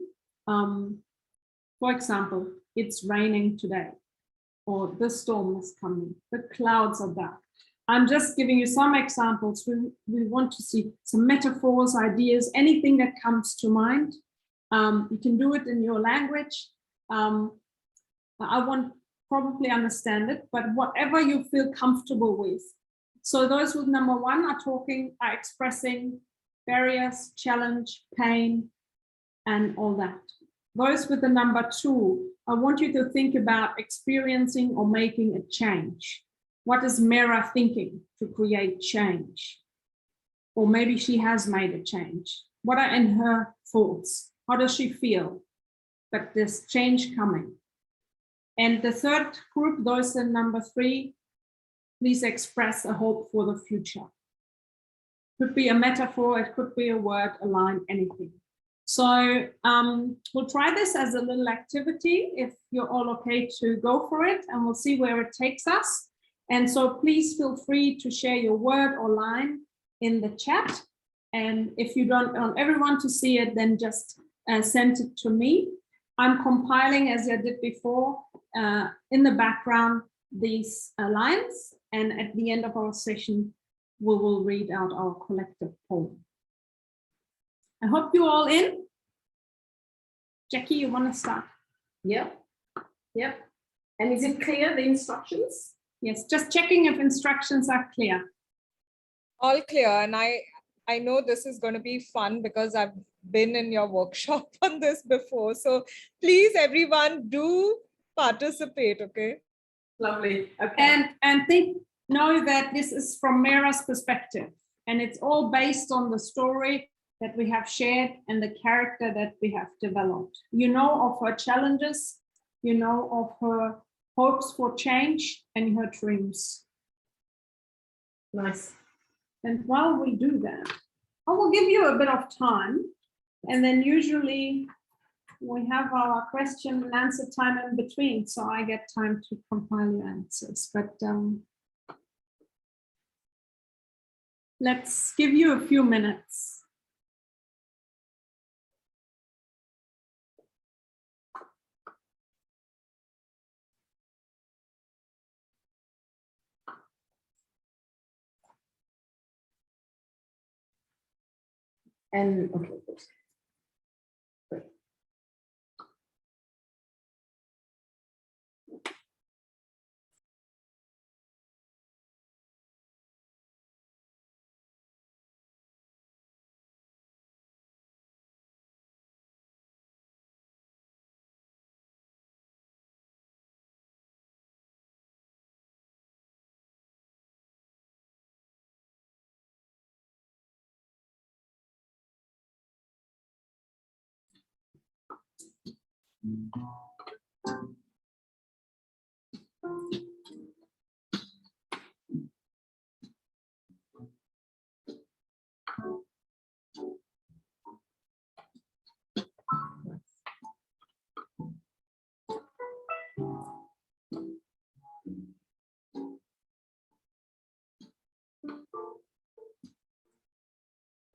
S10: For example, it's raining today, or the storm is coming, the clouds are dark. I'm just giving you some examples. We want to see some metaphors, ideas, anything that comes to mind. You can do it in your language. I won't probably understand it, but whatever you feel comfortable with, So those with number 1 are expressing barriers, challenge, pain, and all that. Those with the number 2, I want you to think about experiencing or making a change. What is Mera thinking to create change? Or maybe she has made a change. What are in her thoughts? How does she feel that there's change coming? And the third group, those in number 3, please express a hope for the future. Could be a metaphor, it could be a word, a line, anything. So we'll try this as a little activity if you're all okay to go for it, and we'll see where it takes us. And so please feel free to share your word or line in the chat. And if you don't want everyone to see it, then just send it to me. I'm compiling, as I did before, in the background, these lines. And at the end of our session, we will read out our collective poem. I hope you're all in. Jackie, you want to start?
S11: Yep. Yep. And is it clear, the instructions?
S10: Yes, just checking if instructions are clear.
S1: All clear. And I know this is going to be fun because I've been in your workshop on this before. So please, everyone, do participate, okay?
S11: Lovely. Okay.
S10: And know that this is from Mera's perspective, and it's all based on the story that we have shared and the character that we have developed. You know of her challenges, you know of her hopes for change and her dreams.
S11: Nice.
S10: And while we do that, I will give you a bit of time, and then usually we have our question and answer time in between, so I get time to compile your answers. But let's give you a few minutes.
S11: And okay, good. Great.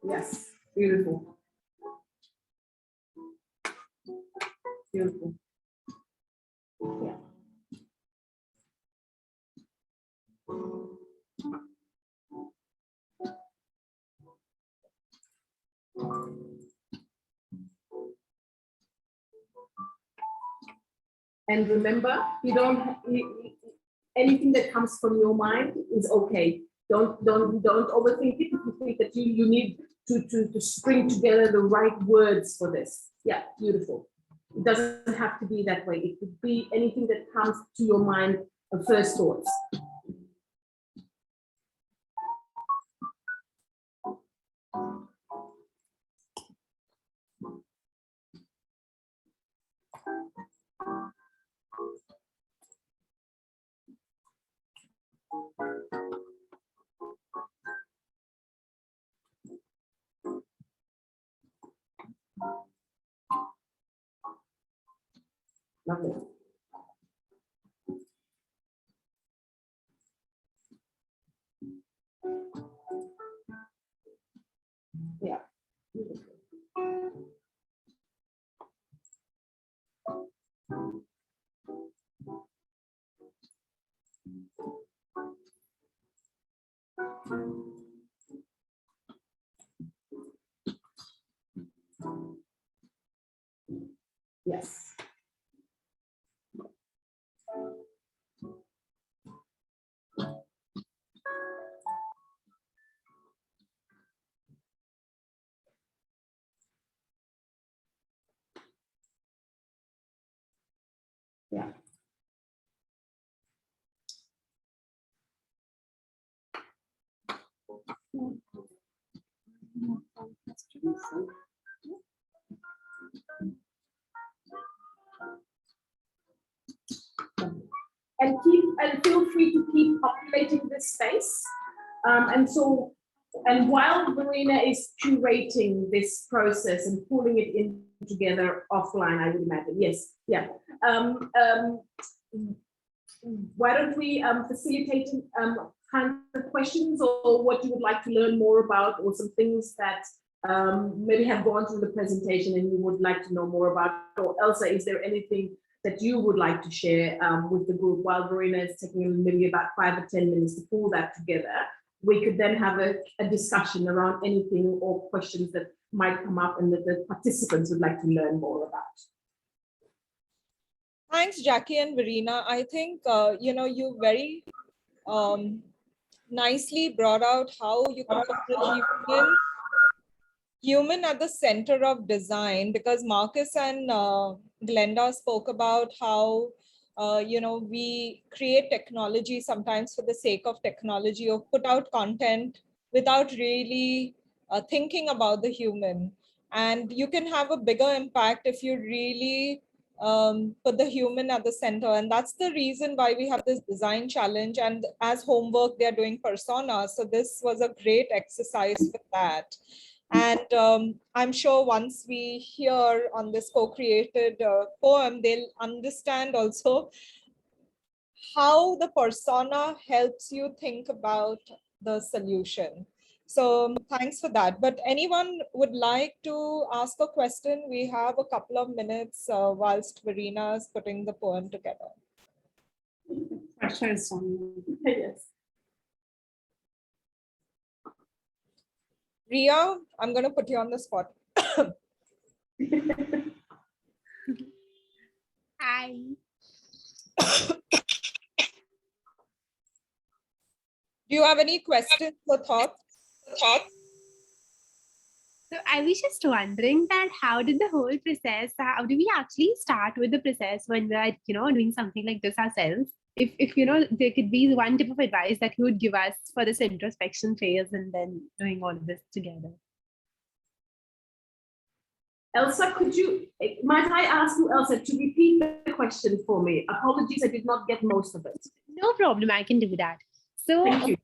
S11: Yes, beautiful. Beautiful. Yeah. And remember, anything that comes from your mind is okay. Don't overthink it. If you think that you need to string together the right words for this. Yeah, beautiful. It doesn't have to be that way. It could be anything that comes to your mind of first thoughts. Lovely. Yeah. Yes. Yeah. And feel free to keep populating this space. And while Verena is curating this process and pulling it in together offline, I would imagine. Yes, yeah. Why don't we facilitate kind of questions or what you would like to learn more about, or some things that maybe have gone through the presentation and you would like to know more about? Or Elsa, is there anything that you would like to share with the group while Verena is taking maybe about 5 or 10 minutes to pull that together? We could then have a discussion around anything or questions that might come up and that the participants would like to learn more about.
S1: Thanks, Jackie and Verena. I think, you very nicely brought out how you can put the human at the center of design, because Marcus and Glenda spoke about how we create technology sometimes for the sake of technology, or put out content without really thinking about the human. And you can have a bigger impact if you really put the human at the center. And that's the reason why we have this design challenge. And as homework, they're doing personas. So this was a great exercise for that. And I'm sure once we hear on this co-created poem, they'll understand also how the persona helps you think about the solution. So thanks for that. But anyone would like to ask a question? We have a couple of minutes whilst Verena is putting the poem together.
S11: Pressure is on you. Yes.
S1: Ria, I'm going to put you on the spot.
S12: Hi.
S1: Do you have any questions or thoughts?
S12: So I was just wondering that how did the whole process, how do we actually start with the process when we're, doing something like this ourselves? If there could be one tip of advice that you would give us for this introspection phase and then doing all of this together.
S11: Elsa, might I ask you, Elsa, to repeat the question for me? Apologies, I did not get most of it.
S12: No problem, I can do that. So,
S11: thank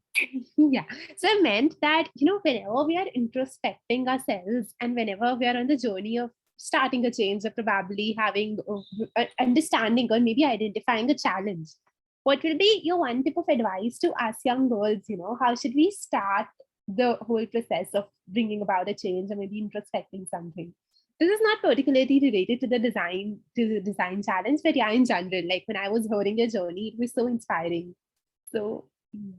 S11: you.
S12: Yeah. So I meant that, whenever we are introspecting ourselves and whenever we are on the journey of starting a change or probably having understanding or maybe identifying a challenge, what will be your one tip of advice to us young girls? How should we start the whole process of bringing about a change or maybe introspecting something? This is not particularly related to the design challenge, but yeah, in general, like when I was hearing your journey, it was so inspiring. So,
S11: yeah.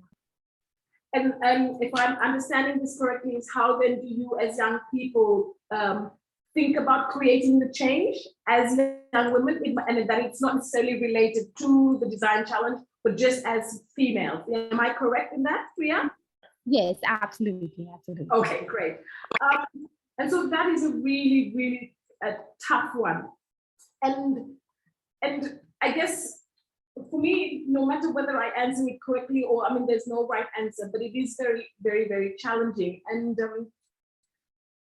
S11: And if I'm understanding this correctly, is how then do you as young people think about creating the change as young women, and that it's not necessarily related to the design challenge, but just as females? Am I correct in that, Priya?
S12: Yes, absolutely.
S11: Okay, great. And so that is a really, really tough one. And I guess for me, no matter whether I answer it correctly or, there's no right answer, but it is very, very, very challenging. And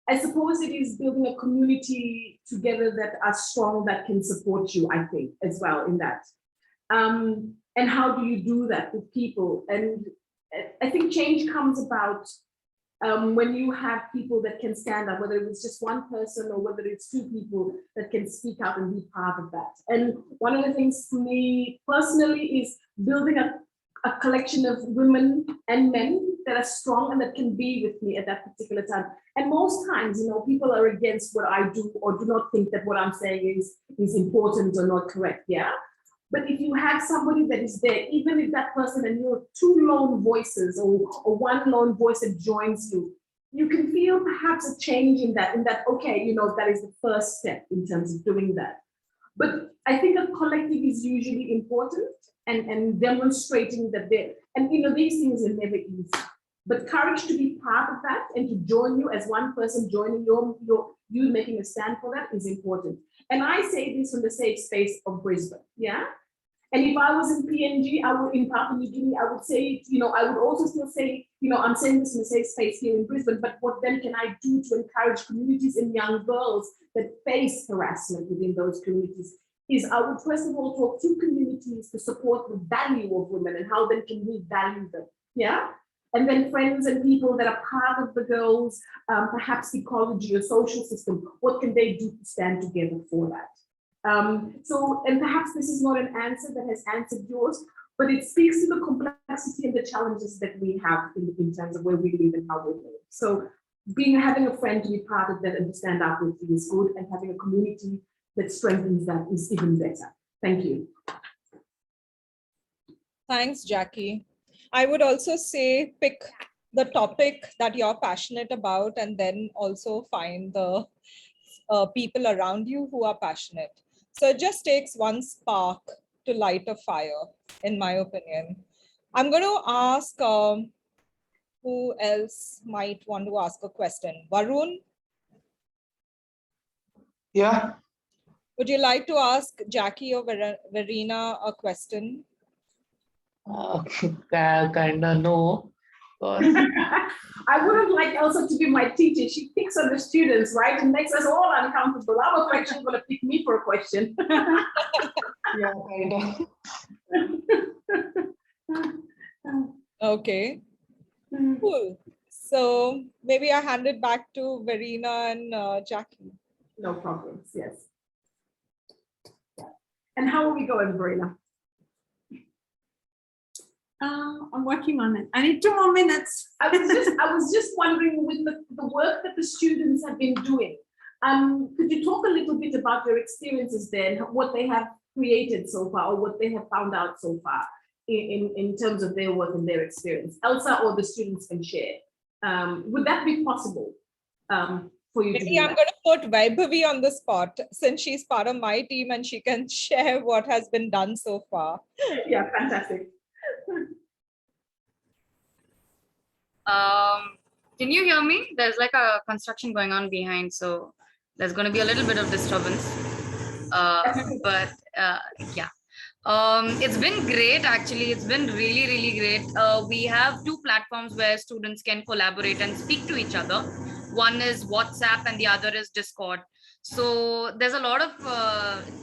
S11: I suppose it is building a community together that are strong, that can support you, I think, as well in that. And how do you do that with people? And I think change comes about when you have people that can stand up, whether it's just one person or whether it's two people that can speak out and be part of that. And one of the things for me personally is building a collection of women and men that are strong and that can be with me at that particular time. And most times, people are against what I do or do not think that what I'm saying is important or not correct, yeah? But if you have somebody that is there, even if that person and you're two lone voices or one lone voice that joins you, you can feel perhaps a change in that, okay, that is the first step in terms of doing that. But I think a collective is usually important and demonstrating that these things are never easy. But courage to be part of that and to join you as one person joining you making a stand for that is important. And I say this from the safe space of Brisbane, yeah? And if I was in PNG, I would, in Papua New Guinea, I would say, I would also still say, I'm saying this in a safe space here in Brisbane, but what then can I do to encourage communities and young girls that face harassment within those communities? Is I would first of all talk to communities to support the value of women and how then can we value them, yeah? And then friends and people that are part of the girls, perhaps ecology or social system, what can they do to stand together for that? And perhaps this is not an answer that has answered yours, but it speaks to the complexity and the challenges that we have in terms of where we live and how we live. So having a friend to be part of that and to stand up with you is good, and having a community that strengthens that is even better. Thank you.
S1: Thanks, Jackie. I would also say pick the topic that you're passionate about, and then also find the people around you who are passionate. So it just takes one spark to light a fire, in my opinion. I'm going to ask who else might want to ask a question. Varun?
S13: Yeah.
S1: Would you like to ask Jackie or Verena a question?
S13: Kinda no.
S11: I wouldn't like Elsa to be my teacher. She picks on the students, right? And makes us all uncomfortable. I'm afraid she's going to pick me for a question.
S13: Yeah, kinda.
S1: Okay, cool. So maybe I hand it back to Verena and Jackie.
S11: No problems, yes. And how are we going, Verena?
S14: I'm working on it. I need 2 more minutes.
S11: I was just wondering, with the work that the students have been doing, could you talk a little bit about your experiences there, and what they have created so far, or what they have found out so far in terms of their work and their experience? Elsa or the students can share. Would that be possible for you?
S1: Maybe I'm going to put Vaibhavi on the spot, since she's part of my team and she can share what has been done so far.
S11: Yeah, fantastic.
S15: Can you hear me? There's like a construction going on behind, so there's going to be a little bit of disturbance. But yeah, it's been great. Actually, it's been really, really great. We have 2 platforms where students can collaborate and speak to each other. One is WhatsApp and the other is Discord. So there's a lot of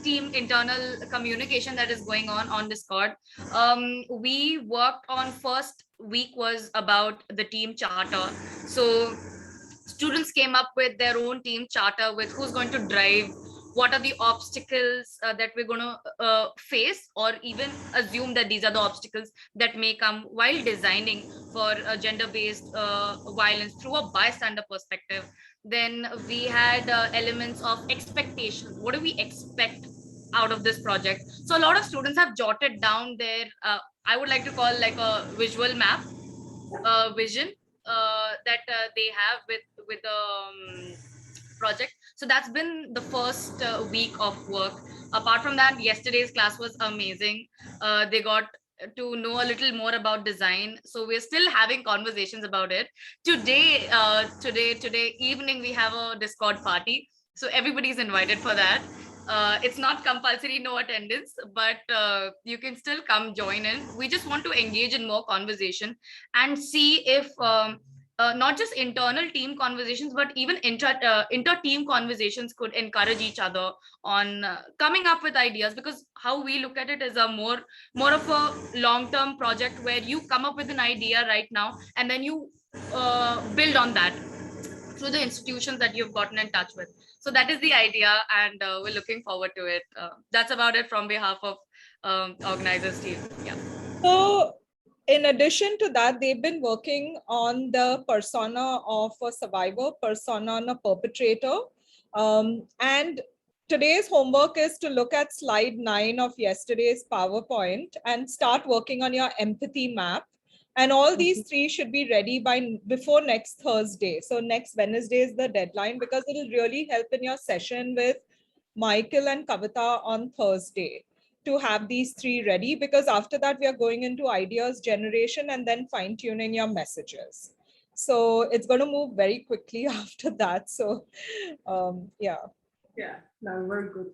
S15: team internal communication that is going on Discord. We worked on first week was about the team charter. So students came up with their own team charter with who's going to drive, what are the obstacles that we're going to face, or even assume that these are the obstacles that may come while designing for gender-based violence through a bystander perspective. Then we had elements of expectation. What do we expect out of this project? So a lot of students have jotted down their, I would like to call like a visual map, vision that they have with the project. So that's been the first week of work. Apart from that, yesterday's class was amazing. They got to know a little more about design, so we're still having conversations about it. Today evening we have a Discord party, so everybody's invited for that. It's not compulsory, no attendance, but you can still come join in. We just want to engage in more conversation and see if not just internal team conversations, but even inter-team conversations could encourage each other on coming up with ideas, because how we look at it is a more of a long-term project where you come up with an idea right now and then you build on that through the institutions that you've gotten in touch with. So that is the idea, and we're looking forward to it. That's about it from behalf of organizers team. Yeah.
S1: So in addition to that, they've been working on the persona of a survivor, persona on a perpetrator. And today's homework is to look at slide 9 of yesterday's PowerPoint and start working on your empathy map. And all these 3 should be ready before next Thursday. So next Wednesday is the deadline, because it'll really help in your session with Michael and Kavita on Thursday to have these 3 ready, because after that we are going into ideas generation and then fine tuning your messages. So it's going to move very quickly after that. So yeah.
S11: Yeah, no, very good.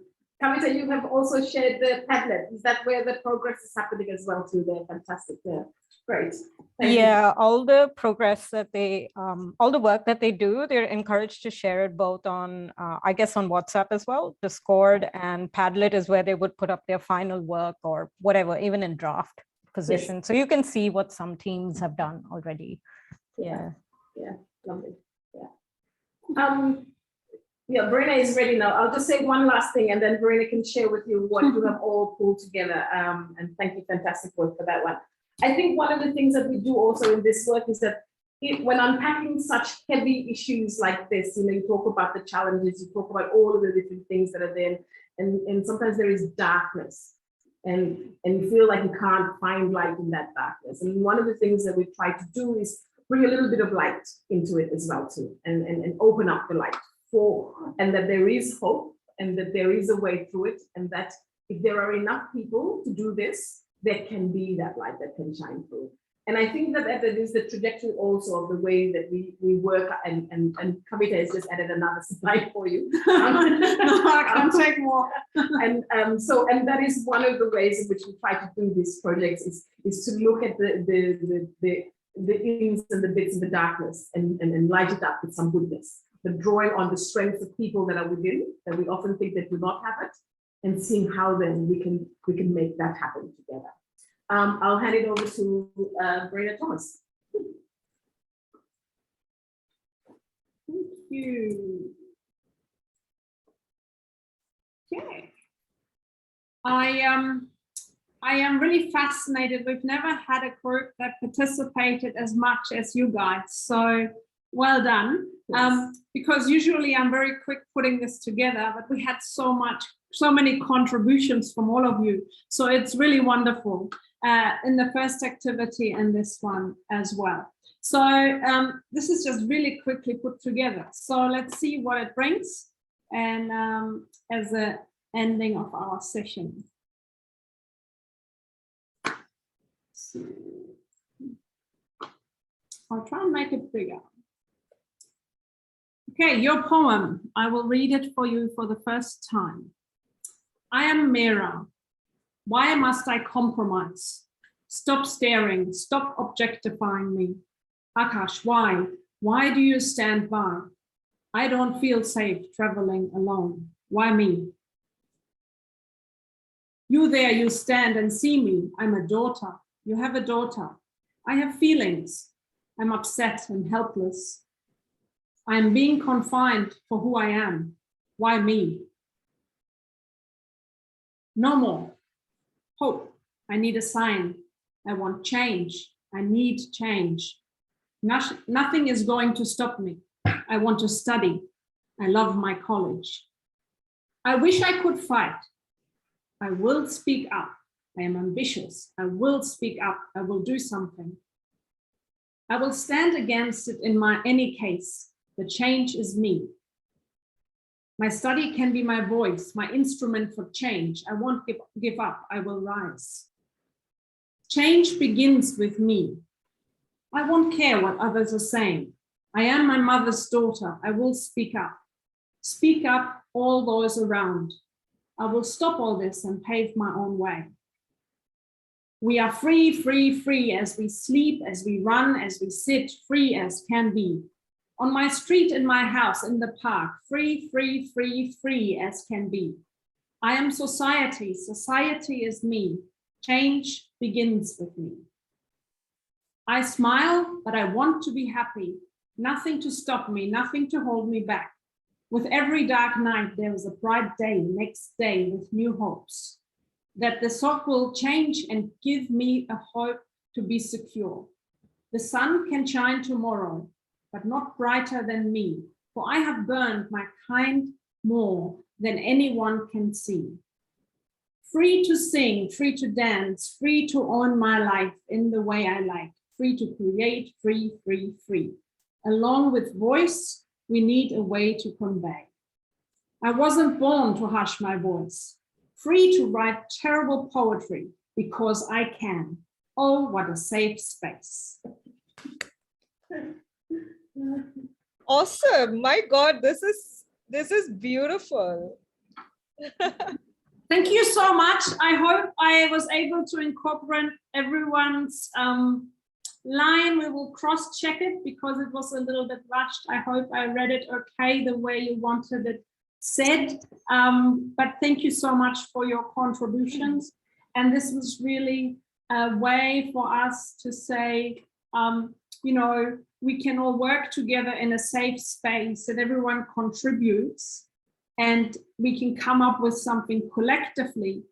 S11: Kavita, you have also shared the Padlet. Is that where the progress is happening as well too? There, fantastic. Yeah, great. Thank you.
S6: All the progress that they, all the work that they do, they're encouraged to share it both on, I guess, on WhatsApp as well. Discord and Padlet is where they would put up their final work or whatever, even in draft position.
S11: Yes.
S6: So you can see what some teams have done already. Yeah.
S11: Yeah, lovely. Yeah. Yeah, Verena is ready now. I'll just say one last thing and then Verena can share with you what you have all pulled together. And thank you, fantastic work for that one. I think one of the things that we do also in this work is that when unpacking such heavy issues like this, you know, you talk about the challenges, you talk about all of the different things that are there, and sometimes there is darkness and you feel like you can't find light in that darkness. And one of the things that we try to do is bring a little bit of light into it as well too, and open up the light. And that there is hope and that there is a way through it, and that if there are enough people to do this, there can be that light that can shine through. And I think that that is the trajectory also of the way that we work, and Kavita has just added another slide for you.
S14: No, I can take more.
S11: And that is one of the ways in which we try to do these projects is to look at the ins and the bits in the darkness and light it up with some goodness. But drawing on the strengths of people that are within, that we often think that do not have it, and seeing how then we can make that happen together. I'll hand it over to Verena Thomas.
S14: Thank you. Okay. I am really fascinated. We've never had a group that participated as much as you guys. So well done. Yes. Because usually I'm very quick putting this together, but we had so many contributions from all of you. So it's really wonderful in the first activity and this one as well. So this is just really quickly put together. So let's see what it brings and as the ending of our session. So I'll try and make it bigger. Okay, your poem. I will read it for you for the first time. I am Mera. Why must I compromise? Stop staring, stop objectifying me. Akash, why? Why do you stand by? I don't feel safe traveling alone. Why me? You there, you stand and see me. I'm a daughter. You have a daughter. I have feelings. I'm upset and helpless. I'm being confined for who I am. Why me? No more. Hope. I need a sign. I want change. I need change. Nothing is going to stop me. I want to study. I love my college. I wish I could fight. I will speak up. I am ambitious. I will speak up. I will do something. I will stand against it in any case. The change is me. My study can be my voice, my instrument for change. I won't give up. I will rise. Change begins with me. I won't care what others are saying. I am my mother's daughter. I will speak up. Speak up, all those around. I will stop all this and pave my own way. We are free, free, free as we sleep, as we run, as we sit, free as can be. On my street, in my house, in the park, free, free, free, free as can be. I am society. Society is me. Change begins with me. I smile, but I want to be happy. Nothing to stop me, nothing to hold me back. With every dark night, there is a bright day, next day with new hopes. That the sock will change and give me a hope to be secure. The sun can shine tomorrow, but not brighter than me, for I have burned my kind more than anyone can see. Free to sing, free to dance, free to own my life in the way I like, free to create, free, free, free. Along with voice, we need a way to convey. I wasn't born to hush my voice, free to write terrible poetry because I can. Oh, what a safe space.
S1: Awesome. My God, this is This is beautiful.
S14: Thank you so much. I hope I was able to incorporate everyone's line. We will cross-check it because it was a little bit rushed. I hope I read it okay the way you wanted it said. But thank you so much for your contributions. And this was really a way for us to say, you know, we can all work together in a safe space that everyone contributes, and we can come up with something collectively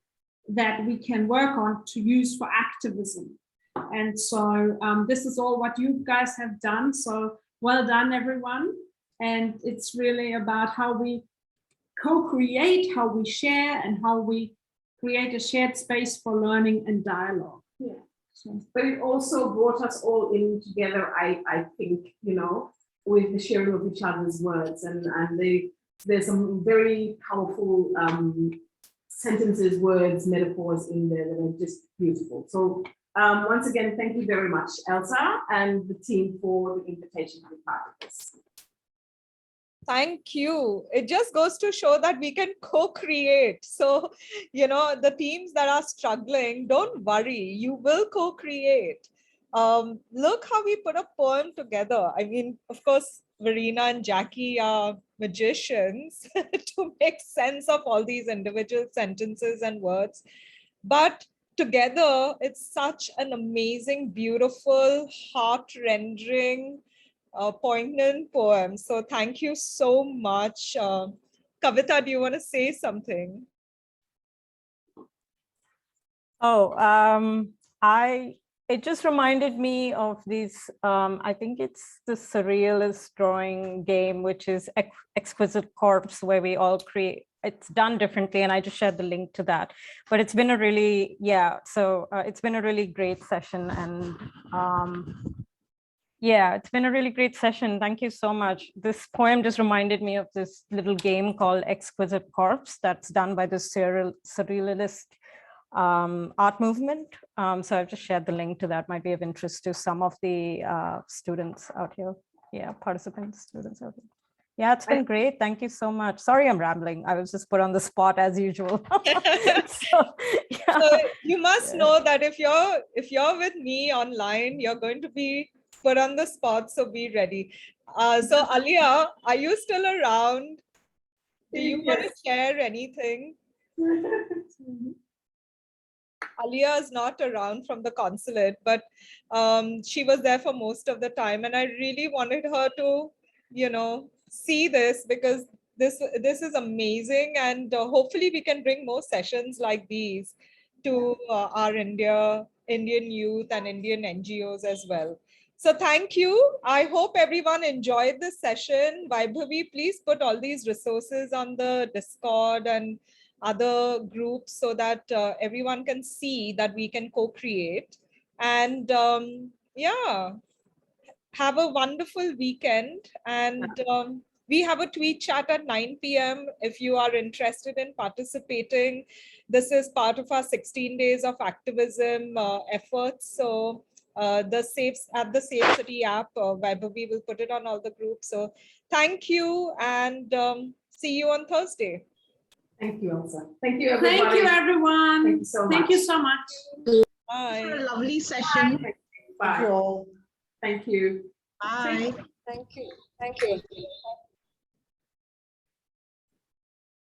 S14: that we can work on to use for activism. And so this is all what you guys have done. So well done, everyone. And it's really about how we co-create, how we share, and how we create a shared space for learning and dialogue.
S11: Yeah. So, but it also brought us all in together, I think, you know, with the sharing of each other's words, and there's some very powerful sentences, words, metaphors in there that are just beautiful. So once again, thank you very much, Elsa, and the team for the invitation to be part of this.
S1: Thank you. It just goes to show that we can co-create. So, you know, the teams that are struggling, don't worry, you will co-create. Look how we put a poem together. I mean, of course, Verena and Jackie are magicians to make sense of all these individual sentences and words. But together, it's such an amazing, beautiful, heart-rendering, poignant poem. So thank you so much. Kavita, do you want to say something?
S6: Oh, it just reminded me of these, I think it's the surrealist drawing game, which is Exquisite Corpse, where we all create, it's done differently, and I just shared the link to that. But it's been a really, it's been a really great session, and yeah, it's been a really great session. Thank you so much. This poem just reminded me of this little game called Exquisite Corpse that's done by the surrealist art movement. So I've just shared the link to that. Might be of interest to some of the students out here. Yeah, participants, students out here. Yeah, it's been great. Thank you so much. Sorry, I'm rambling. I was just put on the spot as usual. So
S1: you must know that if you're with me online, you're going to be put on the spot. So be ready. So Alia, are you still around? Do you want to share anything? Alia is not around from the consulate, but she was there for most of the time, and I really wanted her to, you know, see this, because this is amazing, and hopefully we can bring more sessions like these to our Indian youth and Indian NGOs as well. So thank you. I hope everyone enjoyed this session. Vaibhavi, please put all these resources on the Discord and other groups so that everyone can see that we can co-create. And yeah, have a wonderful weekend. And we have a tweet chat at 9 p.m. if you are interested in participating. This is part of our 16 days of activism efforts. So the Safe City app, Vaibhavi will put it on all the groups. So thank you, and see you on Thursday.
S11: Thank you, Elsa. Thank you, everybody.
S14: Thank you, everyone.
S11: Thank you so much.
S14: Thank you so much.
S1: Bye.
S16: For a lovely session.
S11: Bye.
S16: Thank you all.
S11: Thank you.
S16: Bye.
S1: Thank you. Thank you.